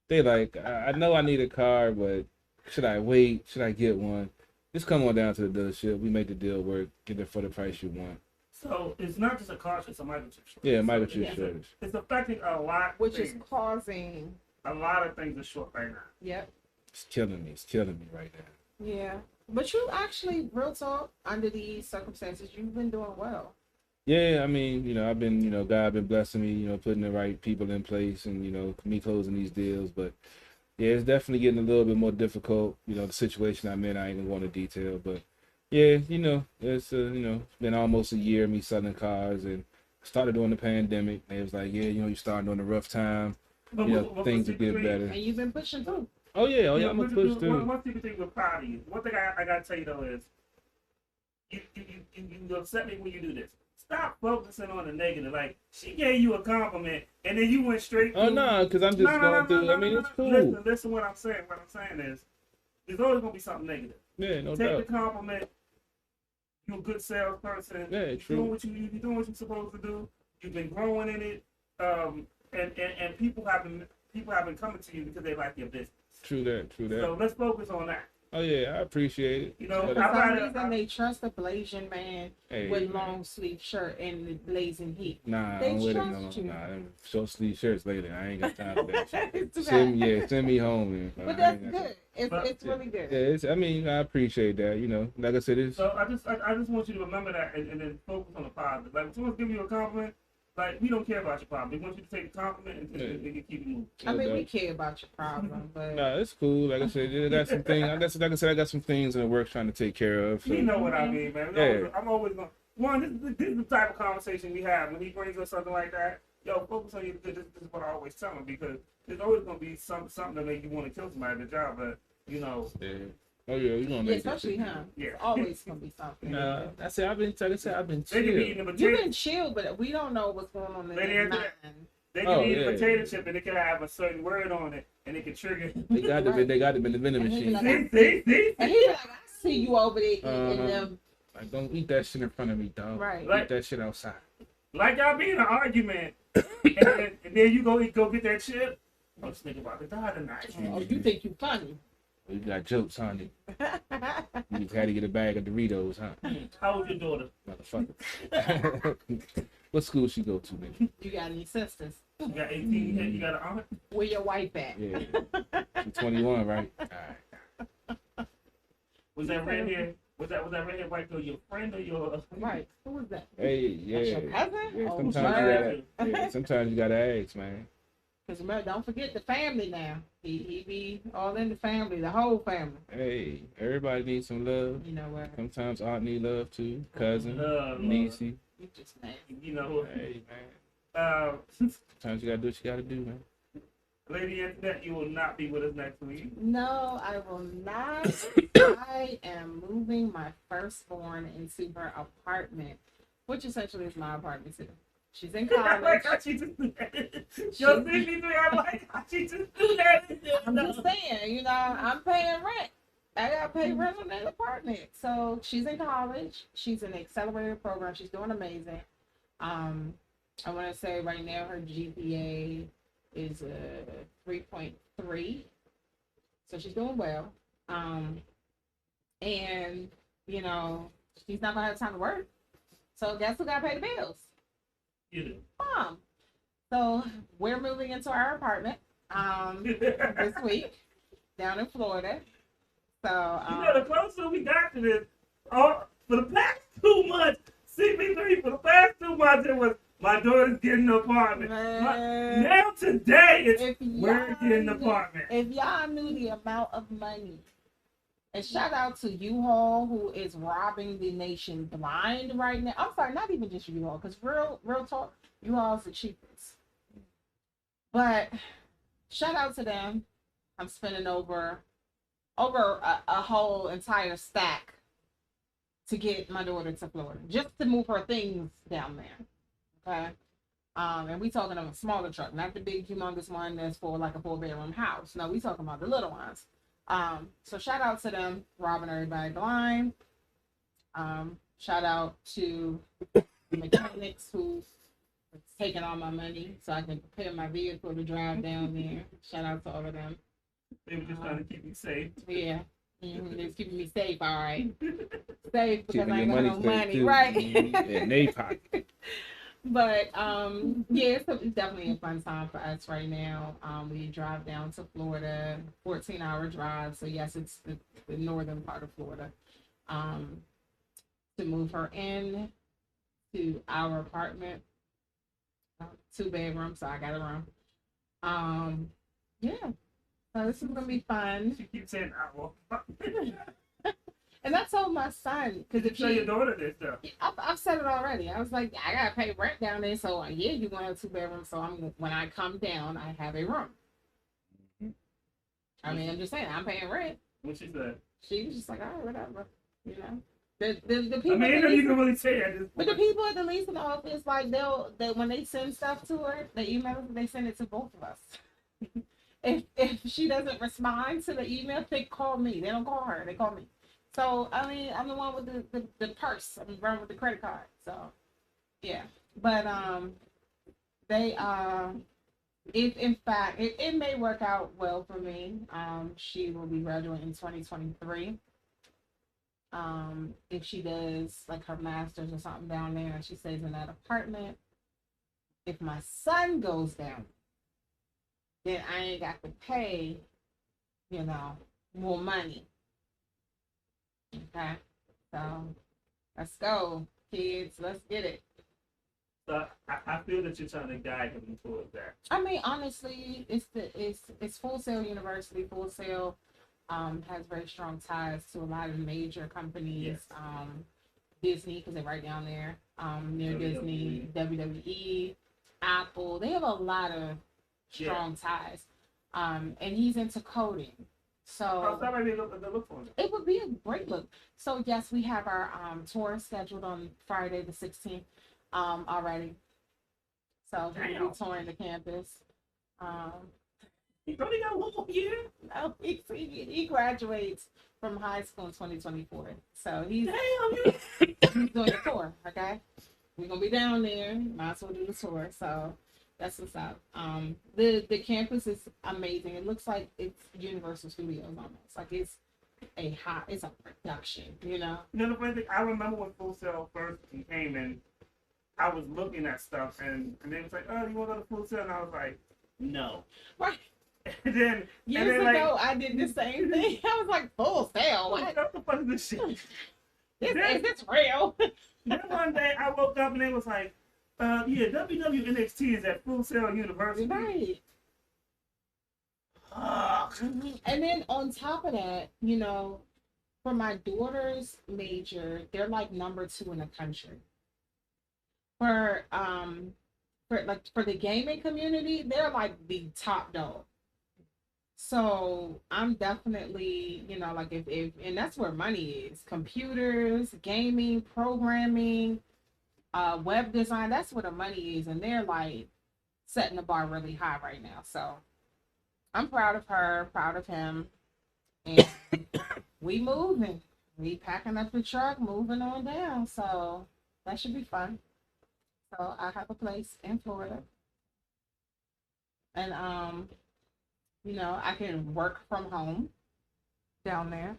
they like, I know I need a car, but should I wait? Should I get one? Just come on down to the dealership. We make the deal work. Get it for the price you want. So it's not just a car, it's a microchip shortage. Yeah, So microchip it's- shortage. It's affecting a lot. Which is things. causing. A lot of things are short right now. Yep. It's killing me. It's killing me right now. Yeah. But you actually, real talk, under these circumstances, you've been doing well. Yeah, I mean, I've been, God been blessing me, putting the right people in place and, me closing these deals. But yeah, it's definitely getting a little bit more difficult. The situation I'm in, I ain't gonna go into detail, but yeah, it's it's been almost a year of me selling cars, and started during the pandemic. They was like, yeah, you starting during a rough time. But Things will get better. And you've been pushing through. Oh yeah, I'm gonna push through. One thing we're proud of you. One thing I gotta tell you though is, you upset me when you do this. Stop focusing on the negative. Like, she gave you a compliment, and then you went straight. Oh through- no, because I'm just going through. I mean, it's cool. Listen, what I'm saying. What I'm saying is, there's always gonna be something negative. Yeah, no Take doubt. the compliment. You're a good salesperson. Yeah, You're true. doing what you're supposed to do. You've been growing in it, and people have been coming to you because they like your business. True that. So let's focus on that. Oh yeah, I appreciate it. You know, For But, I- some rather- reason, they trust a Blasian man hey, with long sleeve shirt and the blazing heat. nah, they I'm with it. trust No, you. nah, them short sleeve shirts later. I ain't got time for that shit. It's too Send bad. me home. Man. But I that's ain't got time. good. It's really good. Yeah, I mean, I appreciate that. Like I said, it's So I just want you to remember that and then focus on the positive. Like, when someone's giving you a compliment, like, we don't care about your problem. We want you to take the compliment and keep it moving. I mean, no we doubt. care about your problem, but Nah, it's cool. Like I said, I got some things. Like I said, I got some things in the works trying to take care of. So. You know what I mean, man. Yeah. I'm always going. One, this is the type of conversation we have when he brings us something like that. Yo, focus on you. This is what I always tell him, because there's always going to be something that make you want to kill somebody at the job, but you know. Yeah. Oh yeah, you gonna yeah, make especially it. him. Yeah. It's always gonna be something. Nah, I said I've been They can be chill. eating the You've potato. been chill, but we don't know what's going on in Lady his Angela. mind. They can Oh, eat yeah. a potato chip and it can have a certain word on it, and it can trigger. They got to be the vending And he be machine. like, See? And he be like, I see you over there eating Uh-huh. them. Like, don't eat that shit in front of me, dog. Right. Eat that shit outside. Like y'all be in an argument, and then you go get that chip. I'm just thinking about the die tonight. Oh, you think you funny? You got jokes, huh? You just had to get a bag of Doritos, huh? How old your daughter? Motherfucker. What school she go to, nigga? You got any sisters? You got 18. You got an aunt? Where your wife at? Yeah. She's 21, right? All right. Was that red hair? Was that red hair white girl your friend or your? Right. Who was that? Hey, That's yeah. your cousin? Yeah, Oh, sometimes you gotta ask, man. Because remember, don't forget the family now. He be all in the family, the whole family. Hey, everybody needs some love. You know what? Sometimes aunt need love too. Cousin, Lord. niecey. You just nasty. You know. Hey, man. Sometimes you gotta do what you gotta do, man. Lady Antoinette, you will not be with us next week. No, I will not. I am moving my firstborn into her apartment, which essentially is my apartment too. She's in I like college. how she just do that. Yo, CP3, I like how she just do that. I'm just saying, you know, I'm paying rent. I gotta pay rent on that apartment. So she's in college. She's in an accelerated program. She's doing amazing. I want to say right now her GPA is 3.3. So she's doing well. And you know, she's not gonna have time to work. So guess who gotta pay the bills? You do. Mom. So we're moving into our apartment this week down in Florida. So You know, the closer we got to this, for the past 2 months, CP3, for the past 2 months, it was my daughter's getting an apartment. man, Now today, it's if we're getting an apartment. If y'all knew the amount of money, and shout out to U-Haul who is robbing the nation blind right now. I'm sorry, not even just U-Haul, because real talk, U-Haul is the cheapest. But shout out to them. I'm spending over a whole entire stack to get my daughter to Florida, just to move her things down there. Okay. And we talking about a smaller truck, not the big humongous one that's for like a 4-bedroom house. No, we talking about the little ones. So shout out to them robbing everybody blind. Shout out to the mechanics who's taking all my money so I can prepare my vehicle to drive down there. Shout out to all of them. They were just trying to keep me safe. Yeah. It's keeping me safe, all right. Safe because Keeping I your ain't got no safe, money, too. right? Yeah, in they pocket. But yeah, it's definitely a fun time for us right now. We drive down to Florida, 14-hour drive. So yes, it's the northern part of Florida. To move her in to our apartment, 2-bedroom. So I got a room. Yeah. So this is gonna be fun. She keeps saying, "Ow." And I told my son, because if Tell your daughter this stuff. I've said it already. I was like, I gotta pay rent down there, so yeah, you're gonna have 2 bedrooms. So when I come down, I have a room. I mean, I'm just saying, I'm paying rent. What she said? She was just like, all right, whatever, you know. The people. I mean, you can really say at this But the point. people at the leasing office, like they when they send stuff to her, they email, they send it to both of us. If she doesn't respond to the email, they call me. They don't call her. They call me. So I mean, I'm the one with the purse. I'm the one with the credit card. So yeah, but they if in fact it may work out well for me. She will be graduating in 2023. If she does like her master's or something down there and she stays in that apartment. If my son goes down, then I ain't got to pay, you know, more money. Okay, so let's go, kids. Let's get it. So I feel that you're trying to guide him towards that. I mean, honestly, it's Full Sail University. Full Sail has very strong ties to a lot of major companies. Yes. Disney, because they're right down there. Near WWE. Disney, WWE, Apple. They have a lot of strong ties. And he's into coding. So that might be a look for him. it would be a great look. So yes, we have our tour scheduled on Friday the 16th already. So we'll be touring the campus. He only got 1 more year. No, he graduates from high school in 2024. So he's doing the tour. Okay, we're gonna be down there. Might as well do the tour. So That's what's up. The campus is amazing. It looks like it's Universal Studios almost. Like it's a production, you know. You know the funny thing, I remember when Full Sail first came in, I was looking at stuff and they was like, "Oh, you want to go to Full Sail?" And I was like, "No." Right. And then Years and then, ago, I did the same thing. I was like, Full Sail. What? what the fuck is this shit? Is this real? Then one day I woke up and they was like, yeah, WWNXT is at Full Sail University. Right. And then on top of that, you know, for my daughter's major, they're like number 2 in the country. For the gaming community, they're like the top dog. So I'm definitely, you know, like if and that's where money is. Computers, gaming, programming, web design, that's where the money is. And they're like setting the bar really high right now. So I'm proud of her, proud of him. And we moving. We packing up the truck, moving on down. So that should be fun. So I have a place in Florida. And you know, I can work from home down there.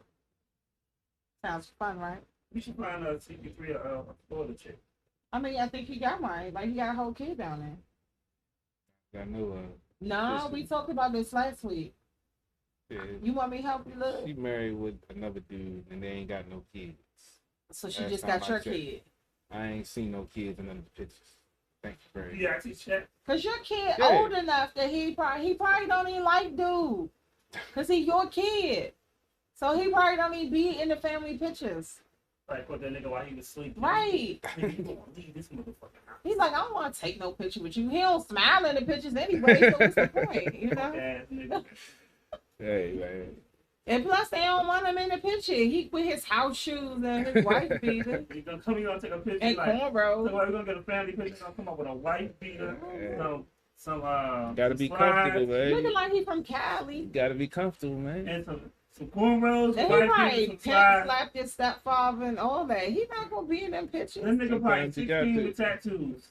Sounds fun, right? You should find a CP3 a Florida chick. I mean, I think he got mine. Like, he got a whole kid down there. I know. No, we talked about this last week. Yeah, You want me to help you look? she married with another dude and they ain't got no kids. So she Last just time got I your checked. kid. I ain't seen no kids in none of the pictures. Thank you very much. You actually check. Cause your kid Yeah. old enough that he probably don't even like dude. Cause he your kid. So he probably don't even be in the family pictures. Like what that nigga while he was sleeping. Right. Nigga, you gonna leave this motherfucking house. He's like, I don't want to take no picture with you. He don't smile in the pictures anyway, so what's the point, you know? Ass nigga. Hey, man. And plus, they don't want him in the picture. He with his house shoes and his wife beater You gonna come here and take a picture and like, so cornrows. we're gonna get a family picture. Gonna come up with a wife beater, some Gotta be slides, comfortable, man. Looking like he from Cali. Gotta be comfortable, man. and some cornrows, And he wife probably beater, some pimp slides. slapped his stepfather and all that. He not gonna be in them pictures. That nigga probably Sometimes you got 16 to. with tattoos.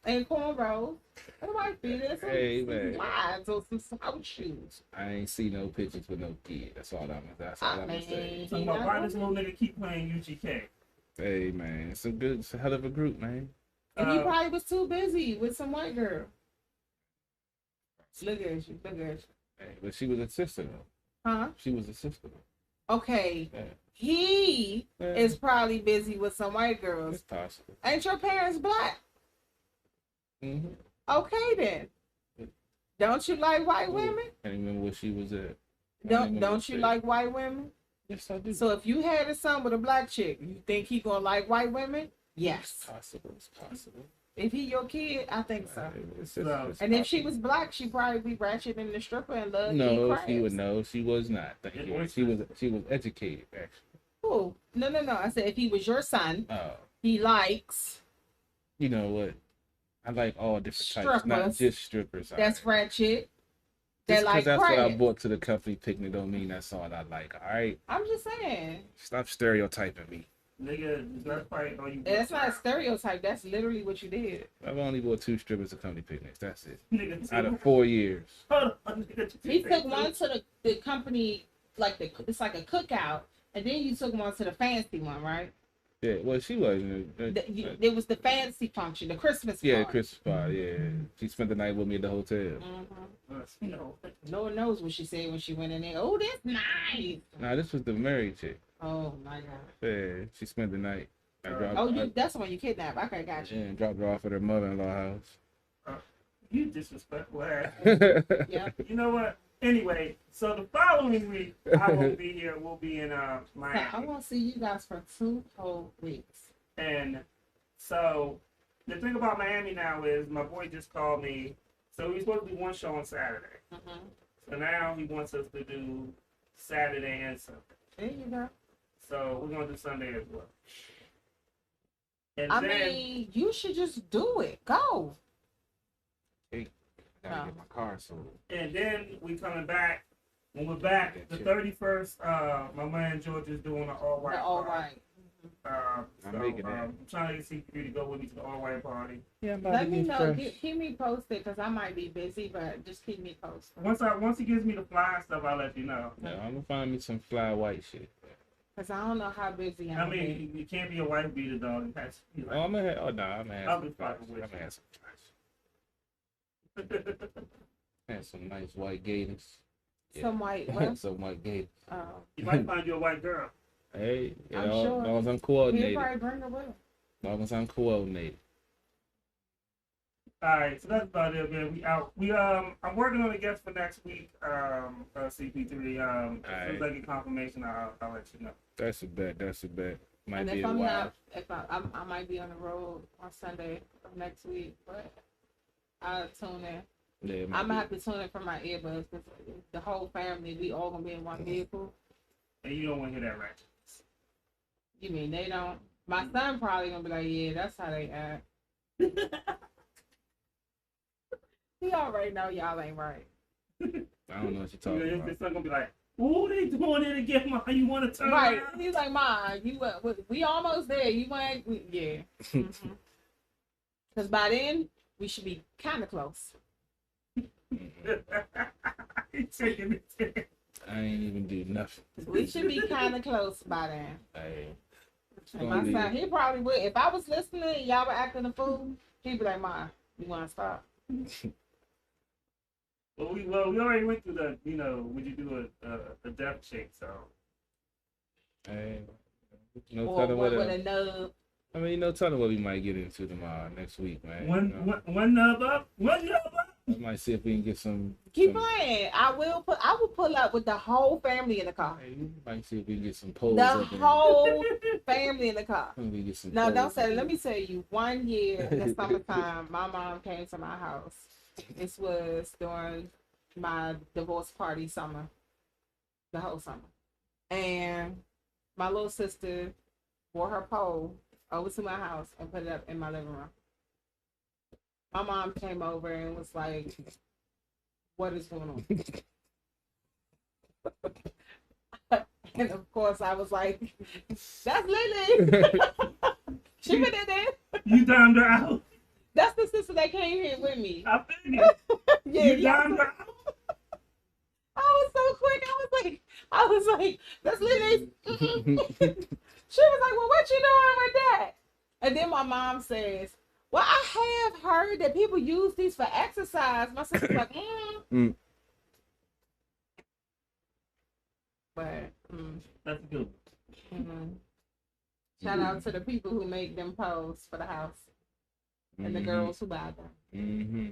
And cornrows. And wife beater. Some, Hey, some man. slides or some house shoes. I ain't see no pictures with no kid. That's all I I'm mean, saying. Talking about why this little nigga keep playing UGK. Hey, man. It's a hell of a group, man. and he probably was too busy with some white girl. Look at you. Hey, but she was a sister, though. Huh? She was a sister, though. Okay. Yeah. He Yeah. is probably busy with some white girls. It's possible. Ain't your parents black? Mm-hmm. Okay then. Don't you like white women? Can't remember where she was at. Don't you like white women? Yes, I do. So if you had a son with a black chick, you think he gonna like white women? Yes. It's possible. It's possible. If he your kid, I think so. It's And if she possible. was black, she'd probably be ratchet in the stripper and love No, eat she would crabs. know. She was not. Thank you. She was educated, actually. Cool. No. I said if he was your son, Oh, he likes you know what? I like all different types, not Strippers. just strippers. that's ratchet. That Just because like that's what I crabs. brought to the company picnic don't mean that's all I like. All right, I'm just saying. stop stereotyping me. Nigga, that's probably all you. That's not a stereotype. That's literally what you did. I've only bought 2 strippers to company picnics. That's it. Nigga, Out of 4 years. hold on, nigga, He took one to the company, like it's like a cookout, and then you took one to the fancy one, right? Yeah, well, she wasn't. It was the fancy function, the Christmas Yeah, party. Christmas party. Yeah, she spent the night with me at the hotel. Mhm. You know, Lord knows what she said when she went in there. Oh, that's nice. Nah, this was the married chick. Oh my god. Yeah, she spent the night. That's the one you kidnapped. Okay, got you. And dropped her off at her mother-in-law you disrespectful ass. house. Yeah. You know what? Anyway, so the following week I won't be here. We'll be in I Miami, want to see you guys for 2 whole weeks. and so the thing about Miami now is my boy just called me. So he's supposed to do one show on Saturday. Mm-hmm. So now he wants us to do Saturday and Sunday. There you go. So we're gonna do Sunday as well. And I then mean, you should just do it. Go. Gotta No. get my car sold. and then we coming back. When we're back, the 31st, my man George is doing an all white. All right. I'm making that. I'm trying to see you to go with me to the all-white party. Yeah, I'm about Let to me get know. fresh. Keep me posted because I might be busy, but just keep me posted. Once he gives me the fly stuff, I'll let you know. Yeah, I'm gonna find me some fly white shit. Because I don't know how busy I'm I gonna be. mean, you can't be a wife beater, dog. It has to be Oh, I'm gonna have. Oh no, I'm gonna I'll have be some fly. fucking with I'm gonna you. have some fly. Have some nice white gators. Yeah. Some white. What? Some white gators. You might find you a white girl. Hey, yeah, I'm as sure. long as I'm He'll coordinated. probably bring her with him. As long as I'm coordinated. All right, so that's about it, man. We out. I'm working on a guest for next week. CP3. As soon as I get confirmation, I'll let you know. That's a bet. That's a bet. Might And be if a I'm while. not, if I might be on the road on Sunday of next week, but I'll tune in. Yeah, it I'm might gonna be. have to tune in for my earbuds because the whole family, we all gonna be in one vehicle. And you don't want to hear that ratchet. You mean they don't? My son probably gonna be like, yeah, that's how they act. He already know y'all ain't right. I don't know what you're You talking know, about. his son gonna be like, "Ooh, they doing it again, Ma. You want to turn Right? around?" He's like, Ma, we almost there. You went, yeah. Because by then we should be kind of close. He's taking it. I ain't even do nothing. We should be kind of close by then. Hey, And my gonna son, he probably would. If I was listening and y'all were acting a fool, he'd be like, Ma, you want to stop? Well, we already went through the, would you do a death check? So hey, no Or telling what what. with a nub. I mean, no telling what we might get into tomorrow, next week, man. one nub up, one nub up. I might see if we can get some. Keep playing. I will pull up with the whole family in the car. Hey, we might see if we can get some polls The up in. whole family in the car. We get some No, polls don't say up that. in. Let me tell you, one year in the summertime, my mom came to my house. This was during my divorce party summer, the whole summer. And my little sister brought her pole over to my house and put it up in my living room. My mom came over and was like, what is going on? And of course, I was like, that's Lily. She put it in. You downed her out. That's the sister that came here with me. I figured. Yeah, You downed her out. I was so quick. I was like, that's Lily's. She was like, well, what you doing with that? And then my mom says, well, I have heard that people use these for exercise. My sister's like, Mm. But, That's good. shout out to the people who make them posts for the house and the girls who buy them. Mm-hmm.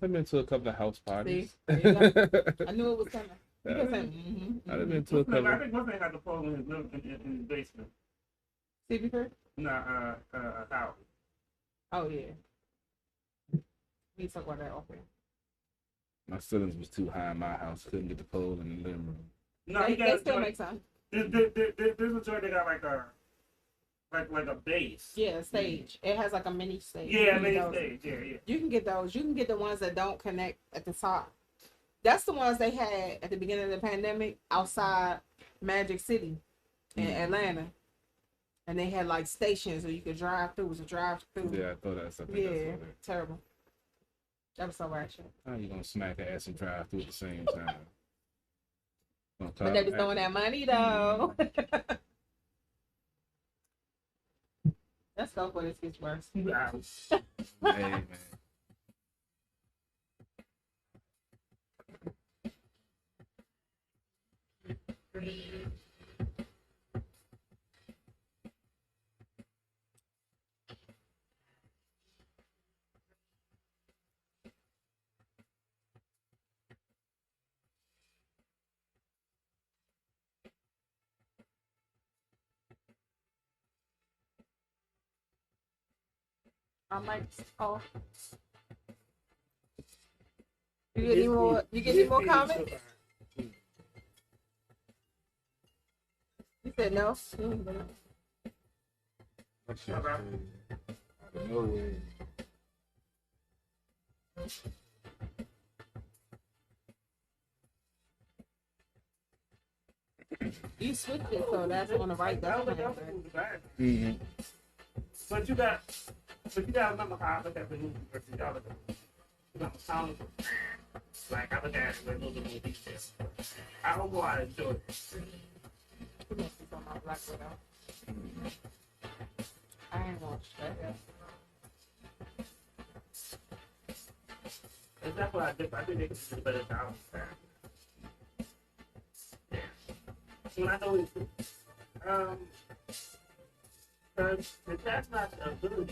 I've been to a couple of house parties. See? There you go. I knew it was coming. You can say, I've been to a I couple. think one thing had the pole in his basement. CP3? Nah, out. Oh, yeah. We talk about that often. My ceilings was too high in my house. Couldn't get the pole in the living room. No, he They got a still joint. make some. There's a joint that got like a base. Yeah, stage. It has like a mini stage. Yeah, You can mini get those. stage. Yeah. You can get those. You can get the ones that don't connect at the top. That's the ones they had at the beginning of the pandemic outside Magic City in Atlanta. And they had like stations where you could drive through. It was a drive through. Yeah, I thought that's something. Yeah, terrible. That was so ratchet. How you gonna smack an ass and drive through at the same time? But they was throwing that money though. Let's go before this gets worse. Out. Hey, man. I'm like, oh. You get any more? You get any more comments? You said no. No way. You switched it, so that's on the right. That That's was on the the movie bad. Mm-hmm. But you got to remember how I look at the movie versus y'all look at the movie. You know, sound like I look at it with a little bit more detail. I don't go out and enjoy it. You must be talking about Black Widow. I ain't gonna stress. And that's what I did. I think they could do a better job with that. Yeah. When I know it's because the cast match ability